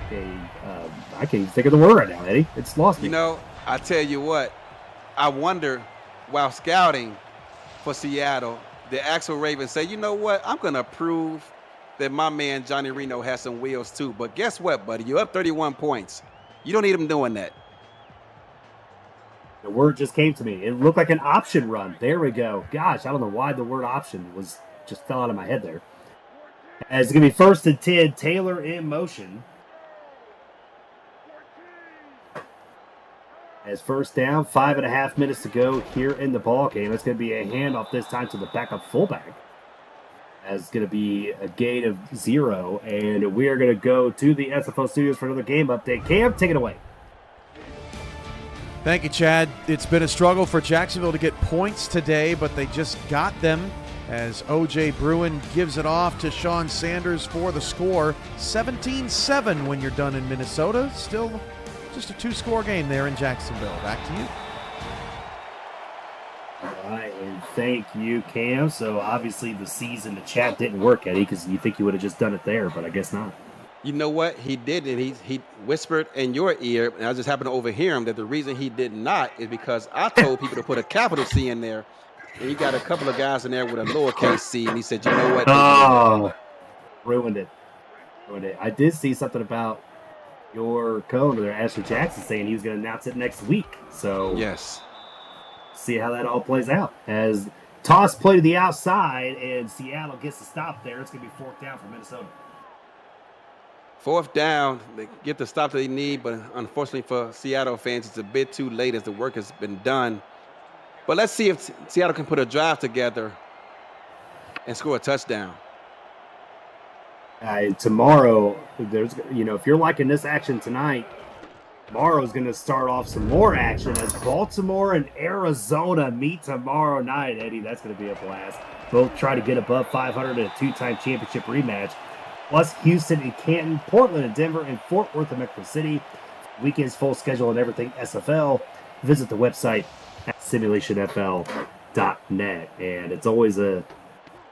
can't even think of the word right now, Eddie. It's lost me. You know, I tell you what, I wonder while scouting for Seattle, the Axel Ravens say, you know what, I'm going to prove that my man Johnny Reno has some wheels too. But guess what, buddy? You're up 31 points. You don't need him doing that. The word just came to me. It looked like an option run. There we go. Gosh, I don't know why the word option just fell out of my head there. As it's going to be 1st and 10, Taylor in motion. As first down, 5.5 minutes to go here in the ball game. It's going to be a handoff this time to the backup fullback. As it's going to be a gain of 0, and we are going to go to the SFL studios for another game update. Cam, take it away. Thank you, Chad. It's been a struggle for Jacksonville to get points today, but they just got them as O.J. Bruin gives it off to Sean Sanders for the score. 17-7 when you're done in Minnesota. Still just a 2-score game there in Jacksonville. Back to you. All right, and thank you, Cam. So obviously the C's in the chat didn't work, Eddie, because you think you would have just done it there, but I guess not. You know what? He did, and he whispered in your ear, and I just happened to overhear him, that the reason he did not is because I told people to put a capital C in there, and you got a couple of guys in there with a lowercase c, and he said, you know what? Oh, ruined it. I did see something about your co-owner there, Ashley Jackson, saying he was going to announce it next week. So yes, see how that all plays out. As toss play to the outside, and Seattle gets the stop there. It's going to be 4th down for Minnesota. 4th down, they get the stop that they need, but unfortunately for Seattle fans, it's a bit too late as the work has been done. But let's see if Seattle can put a drive together and score a touchdown. Tomorrow, if you're liking this action tonight, tomorrow's going to start off some more action as Baltimore and Arizona meet tomorrow night, Eddie. That's going to be a blast. Both try to get above 500 in a 2-time championship rematch. Plus Houston and Canton, Portland and Denver, and Fort Worth and Mexico City. Weekend's full schedule and everything SFL. Visit the website at simulationfl.net. And it's always a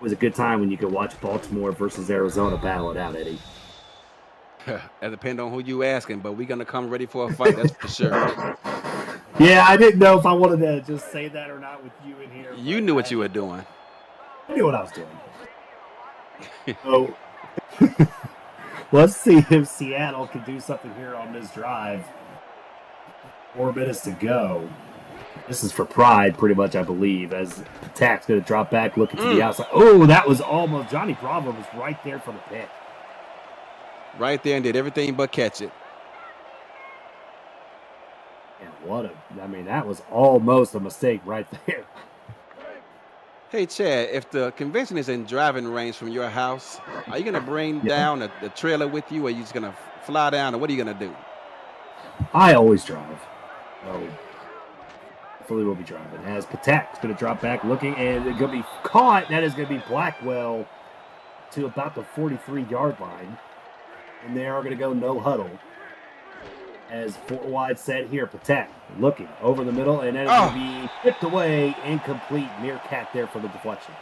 good time when you can watch Baltimore versus Arizona battle it out, Eddie. That depends on who you asking, but we're going to come ready for a fight, that's for sure. Yeah, I didn't know if I wanted to just say that or not with you in here. You knew what you were doing. I knew what I was doing. So, let's see if Seattle can do something here on this drive. 4 minutes to go. This is for pride, pretty much, I believe, as Attack's going to drop back, looking to the outside. Oh, that was almost, Johnny Bravo was right there for the pick. Right there and did everything but catch it. And that was almost a mistake right there. Hey, Chad, if the convention is in driving range from your house, are you going to bring down the trailer with you, or are you just going to fly down, or what are you going to do? I always drive. So, hopefully we'll be driving. As Patek's going to drop back looking, and it's going to be caught. That is going to be Blackwell to about the 43-yard line. And they are going to go no huddle. As 4 wide set here, Patek looking over the middle, and then it's going to be tipped away, incomplete. Meerkat there for the deflection.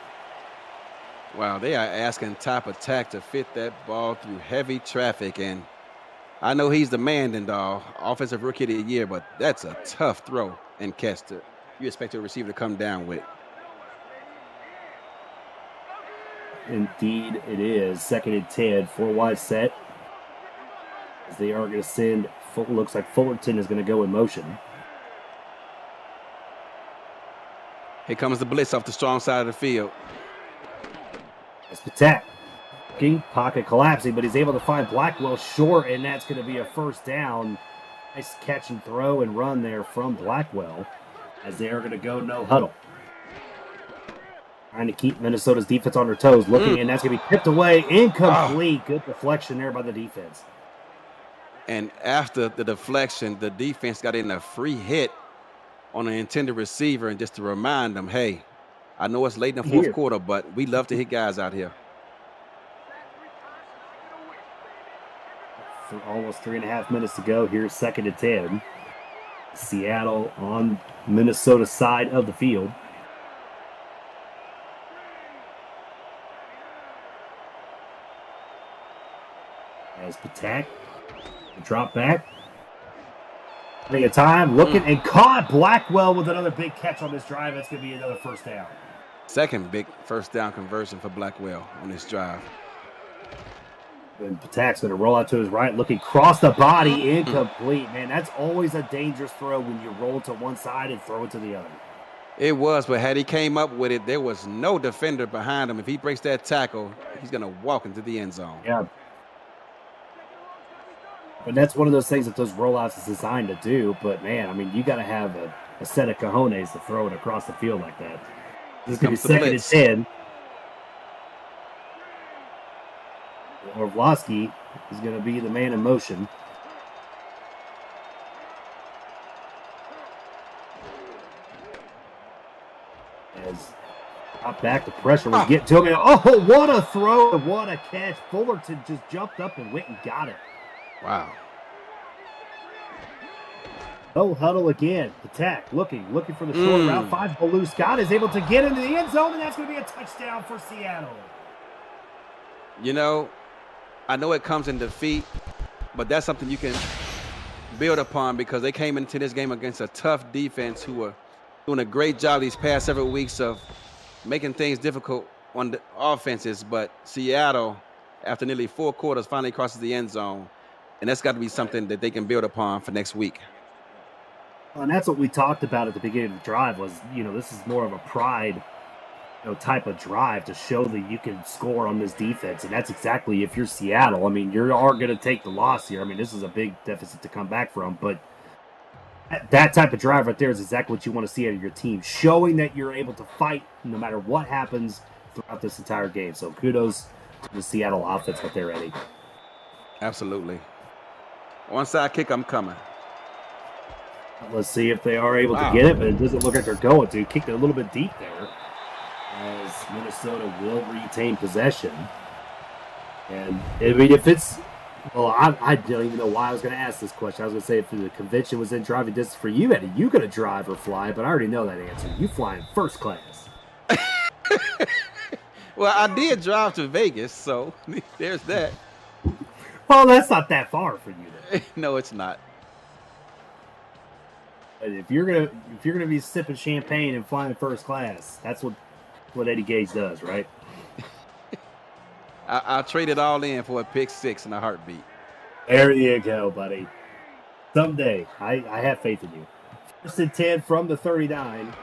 Wow, they are asking Top Attack to fit that ball through heavy traffic, and I know he's the man and all, offensive rookie of the year, but that's a tough throw and catch to you expect a receiver to come down with. Indeed, it is. 2nd and 10, 4 wide set. As they are going to send, looks like Fullerton is going to go in motion. Here comes the blitz off the strong side of the field. It's Patek. Pocket collapsing, but he's able to find Blackwell short, and that's going to be a 1st down. Nice catch and throw and run there from Blackwell as they are going to go no huddle. Trying to keep Minnesota's defense on their toes. Looking, and that's going to be tipped away. Incomplete. Good deflection there by the defense. And after the deflection, the defense got in a free hit on an intended receiver. And just to remind them, hey, I know it's late in the fourth quarter, but we love to hit guys out here. For almost 3.5 minutes to go. Here's 2nd and 10. Seattle on Minnesota's side of the field. As Patak drop back. Having a time, looking and caught. Blackwell with another big catch on this drive. That's going to be another first down. Second big first down conversion for Blackwell on this drive. And Patak's going to roll out to his right, looking cross the body, incomplete. Man, that's always a dangerous throw when you roll to one side and throw it to the other. It was, but had he came up with it, there was no defender behind him. If he breaks that tackle, he's going to walk into the end zone. Yeah. And that's one of those things that those rollouts is designed to do. But, man, I mean, you got to have a set of cojones to throw it across the field like that. This is going to be 2nd and 10. Orlovsky is going to be the man in motion. As got back, the pressure was getting to him. Oh, what a throw! What a catch! Fullerton just jumped up and went and got it. Wow. No huddle again. Attack, looking for the short route. 5. Baloo Scott is able to get into the end zone, and that's going to be a touchdown for Seattle. You know, I know it comes in defeat, but that's something you can build upon because they came into this game against a tough defense who are doing a great job these past several weeks of making things difficult on the offenses. But Seattle, after nearly 4 quarters, finally crosses the end zone, and that's got to be something that they can build upon for next week. And that's what we talked about at the beginning of the drive was, this is more of a pride type of drive to show that you can score on this defense. And that's exactly, if you're Seattle, I mean, you are going to take the loss here. I mean, this is a big deficit to come back from, but that type of drive right there is exactly what you want to see out of your team, showing that you're able to fight no matter what happens throughout this entire game. So kudos to the Seattle offense that they're ready. Absolutely. Onside kick, I'm coming. Let's see if they are able to get it, but it doesn't look like they're going to. Kicked it a little bit deep there as Minnesota will retain possession. And, I mean, if it's – well, I don't even know why I was going to ask this question. I was going to say if the convention was in driving distance for you, Eddie, you going to drive or fly, but I already know that answer. You fly in first class. Well, I did drive to Vegas, so there's that. Well, that's not that far for you, then. No, it's not. If you're gonna be sipping champagne and flying first class, that's what Eddie Gage does, right? I'll trade it all in for a pick 6 and a heartbeat. There you go, buddy. Someday, I have faith in you. 1st and 10 from the 39,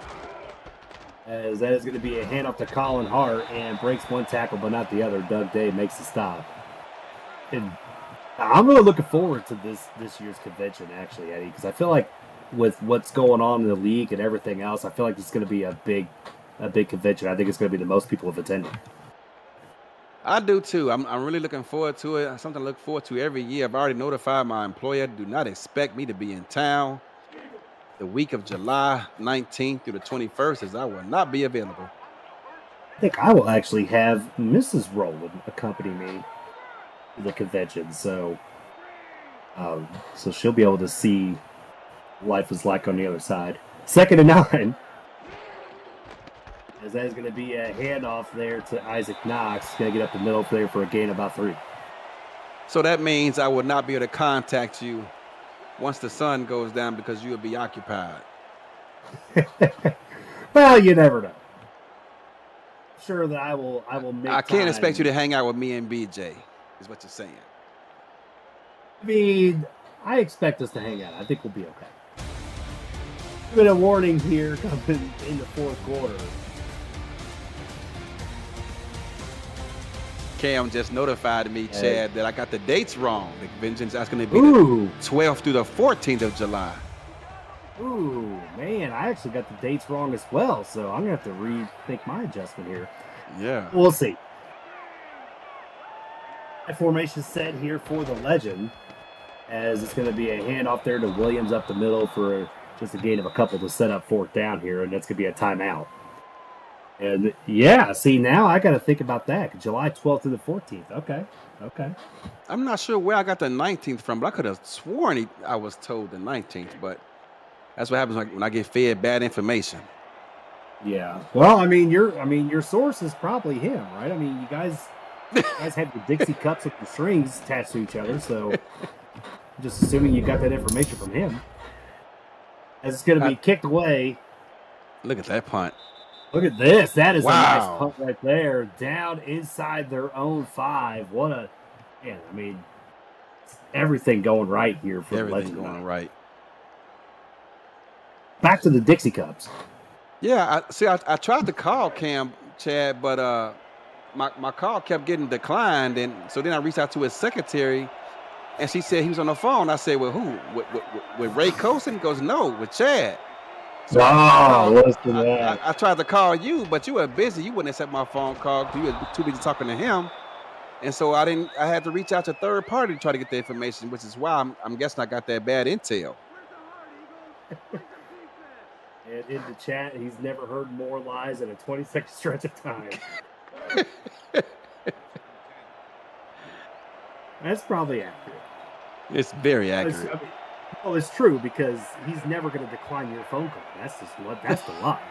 as that is going to be a handoff to Colin Hart and breaks one tackle but not the other. Doug Day makes the stop. And I'm really looking forward to this year's convention, actually, Eddie, because I feel like with what's going on in the league and everything else, I feel like it's going to be a big convention. I think it's going to be the most people have attended. I do too. I'm really looking forward to it. Something to look forward to every year. I've already notified my employer. Do not expect me to be in town the week of July 19th through the 21st, as I will not be available. I think I will actually have Mrs. Rowland accompany me to the convention, so she'll be able to see life is like on the other side. 2nd and 9. As that is going to be a handoff there to Isaac Knox. Going to get up the middle there for a gain of about 3. So that means I will not be able to contact you once the sun goes down because you will be occupied. Well, you never know. Sure that I will make I can't time. expect you to hang out with me and BJ, is what you're saying. I mean, I expect us to hang out. I think we'll be okay. Been a warning here coming in the 4th quarter. Cam just notified me, Chad, that I got the dates wrong. The convention's asking to be Ooh. the 12th through the 14th of July. Ooh, man, I actually got the dates wrong as well, so I'm going to have to rethink my adjustment here. Yeah. We'll see. That formation set here for the Legend, as it's going to be a handoff there to Williams up the middle for just a gain of a couple to set up fourth down here, and that's going to be a timeout. And, yeah, see, now I got to think about that. July 12th to the 14th. Okay. I'm not sure where I got the 19th from, but I could have sworn I was told the 19th, but that's what happens when I get fed bad information. Yeah. Well, I mean, your source is probably him, right? I mean, you guys have the Dixie cups with the strings attached to each other, so I'm just assuming you got that information from him. As it's going to be kicked away. Look at that punt. Look at this. That is Wow. a nice punt right there. Down inside their own 5. What a man. I mean, everything going right here for the Legend. Everything going right. Back to the Dixie Cups. Yeah, I tried to call Cam, Chad, but my call kept getting declined, and so then I reached out to his secretary, and she said he was on the phone. I said, well, who? With Ray Colson? He goes, no, with Chad. So listen to that. I tried to call you, but you were busy. You wouldn't accept my phone call because you were too busy talking to him. And so I had to reach out to third party to try to get the information, which is why I'm guessing I got that bad intel. And in the chat, he's never heard more lies in a 20-second stretch of time. That's probably accurate. It's very accurate. Well, it's true because he's never going to decline your phone call. That's the lie.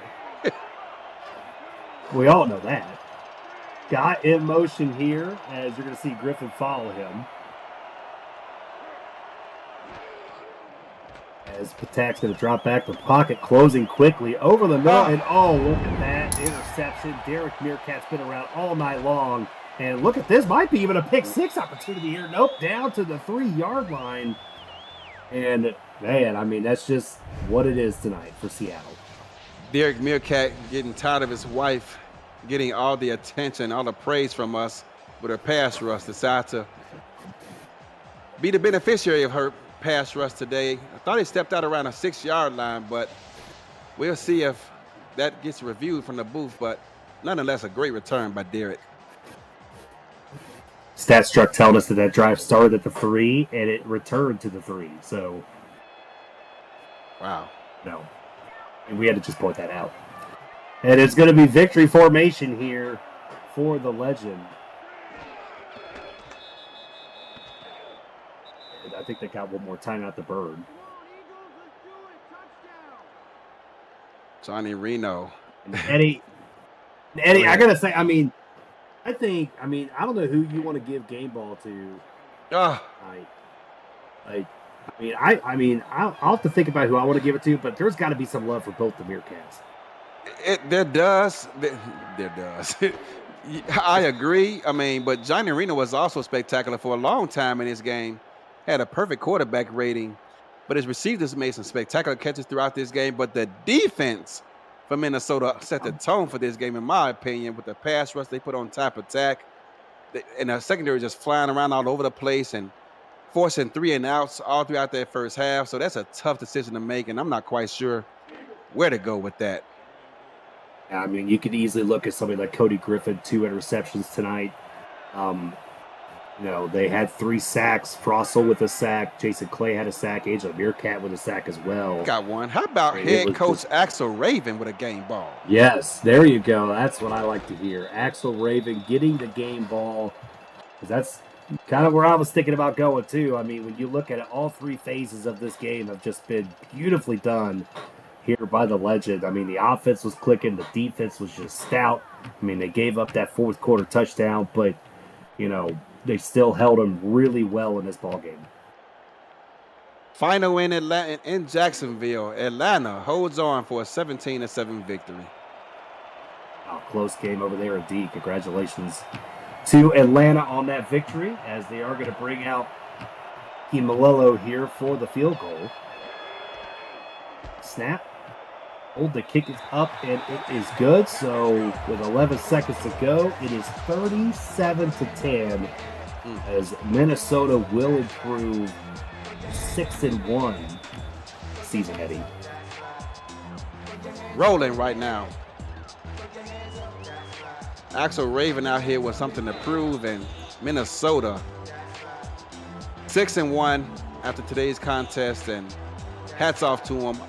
We all know that. Got in motion here as you're going to see Griffin follow him. As Patak's going to drop back the pocket, closing quickly over the middle. And look at that interception. Derek Meerkat's been around all night long. And look at this. Might be even a pick six opportunity here. Nope, down to the 3-yard line. And, man, I mean, that's just what it is tonight for Seattle. Derek Meerkat getting tired of his wife getting all the attention, all the praise from us with her pass rush, decided to be the beneficiary of her pass rush today. I thought he stepped out around a 6-yard line, but we'll see if that gets reviewed from the booth. But nonetheless, a great return by Derek. StatStruck telling us that drive started at the 3 and it returned to the 3. So, wow. No. And we had to just point that out. And it's going to be victory formation here for the Legend. And I think they got one more time out the bird. Johnny Reno. And Eddie, I got to say, I don't know who you want to give game ball to. I'll have to think about who I want to give it to, but there's got to be some love for both the Meerkats. There does. I agree. I mean, but Johnny Reno was also spectacular for a long time in this game. Had a perfect quarterback rating, but his receivers made some spectacular catches throughout this game. But the defense for Minnesota set the tone for this game, in my opinion, with the pass rush they put on top attack. And the secondary just flying around all over the place and forcing 3 and outs all throughout that first half. So that's a tough decision to make, and I'm not quite sure where to go with that. I mean, you could easily look at somebody like Cody Griffin, 2 interceptions tonight. They had 3 sacks. Frostle with a sack. Jason Clay had a sack. Angel Meerkat with a sack as well. Got one. How about head coach Axel Raven with a game ball? Yes, there you go. That's what I like to hear. Axel Raven getting the game ball. Because that's kind of where I was thinking about going, too. I mean, when you look at it, all 3 phases of this game have just been beautifully done here by the Legend. I mean, the offense was clicking. The defense was just stout. I mean, they gave up that fourth quarter touchdown, but, they still held them really well in this ballgame. Final in Jacksonville. Atlanta holds on for a 17-7 victory. Close game over there indeed. Congratulations to Atlanta on that victory, as they are going to bring out Malelo here for the field goal. Snap. Hold the kick is up, and it is good. So with 11 seconds to go, it is 37-10 as Minnesota will improve 6-1 season, Eddie. Rolling right now. Axel Raven out here with something to prove, and Minnesota 6-1 after today's contest, and hats off to them.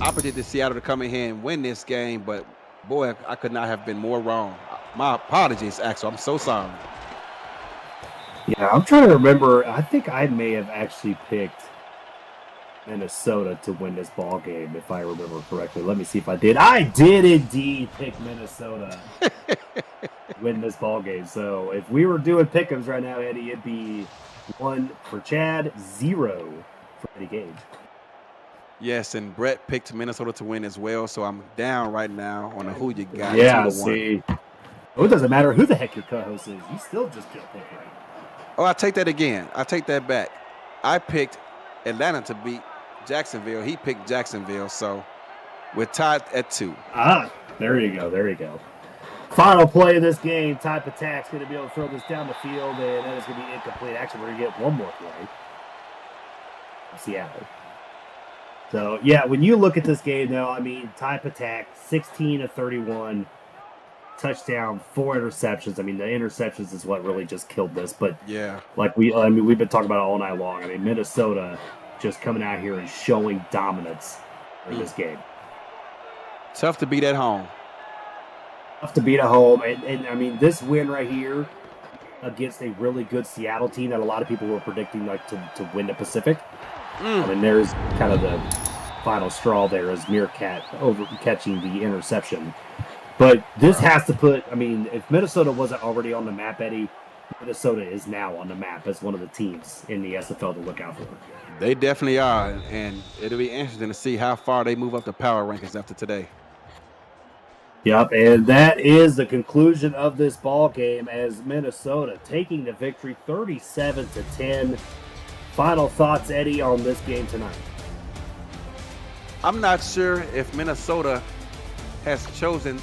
I predicted Seattle to come in here and win this game, but boy, I could not have been more wrong. My apologies, Axel. I'm so sorry. Yeah, I'm trying to remember. I think I may have actually picked Minnesota to win this ball game, if I remember correctly. Let me see if I did. I did indeed pick Minnesota to win this ball game. So if we were doing pick'ems right now, Eddie, it'd be 1 for Chad, 0 for Eddie Gage. Yes, and Brett picked Minnesota to win as well, so I'm down right now on who you got. Yeah, see. Well, it doesn't matter who the heck your co-host is. You still just get picked right. Oh, I take that again. I take that back. I picked Atlanta to beat Jacksonville. He picked Jacksonville, so we're tied at 2. Ah, there you go. There you go. Final play of this game. Ty Patak's going to be able to throw this down the field, and that is going to be incomplete. Actually, we're going to get one more play. Seattle. So, yeah, when you look at this game, though, I mean, Ty Patak, 16 of 31, touchdown, 4 interceptions. I mean, the interceptions is what really just killed this. But, yeah, like we've been talking about it all night long. I mean, Minnesota just coming out here and showing dominance in this game. Tough to beat at home. Tough to beat at home. And I mean, this win right here against a really good Seattle team that a lot of people were predicting like to win the Pacific. I mean, there's kind of the final straw there as Meerkat catching the interception. But this has to put, I mean, if Minnesota wasn't already on the map, Eddie, Minnesota is now on the map as one of the teams in the SFL to look out for. They definitely are, and it'll be interesting to see how far they move up the power rankings after today. Yep, and that is the conclusion of this ball game as Minnesota taking the victory 37-10. Final thoughts, Eddie, on this game tonight? I'm not sure if Minnesota has chosen,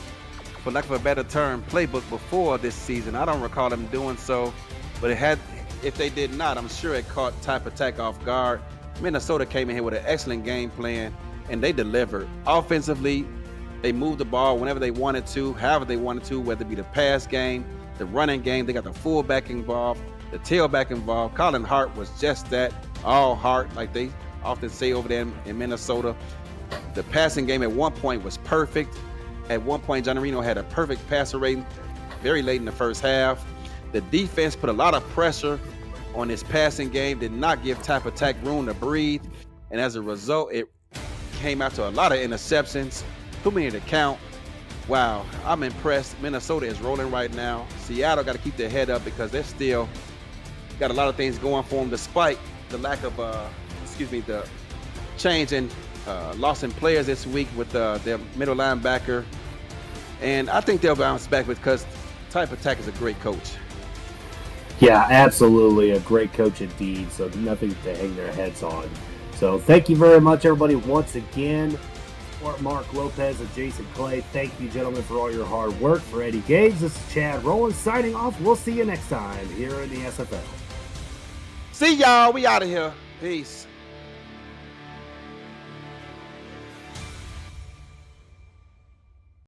for lack of a better term, playbook before this season. I don't recall them doing so, but if they did not, I'm sure it caught Type Attack off guard. Minnesota came in here with an excellent game plan, and they delivered. Offensively, they moved the ball whenever they wanted to, however they wanted to, whether it be the pass game, the running game. They got the fullback involved, the tailback involved. Colin Hart was just that, all heart, like they often say over there in Minnesota. The passing game at one point was perfect. At one point, John Reno had a perfect passer rating very late in the first half. The defense put a lot of pressure on this passing game, did not give Type Attack room to breathe. And as a result, it came out to a lot of interceptions, too many to count. Wow, I'm impressed. Minnesota is rolling right now. Seattle got to keep their head up because they're still got a lot of things going for them despite the lack of, the change in loss in players this week with their middle linebacker. And I think they'll bounce back because Type Attack is a great coach. Yeah, absolutely. A great coach indeed. So nothing to hang their heads on. So thank you very much, everybody, once again. For Mark Lopez and Jason Clay, thank you, gentlemen, for all your hard work. For Eddie Gage, this is Chad Rowland signing off. We'll see you next time here in the SFL. See y'all. We out of here. Peace.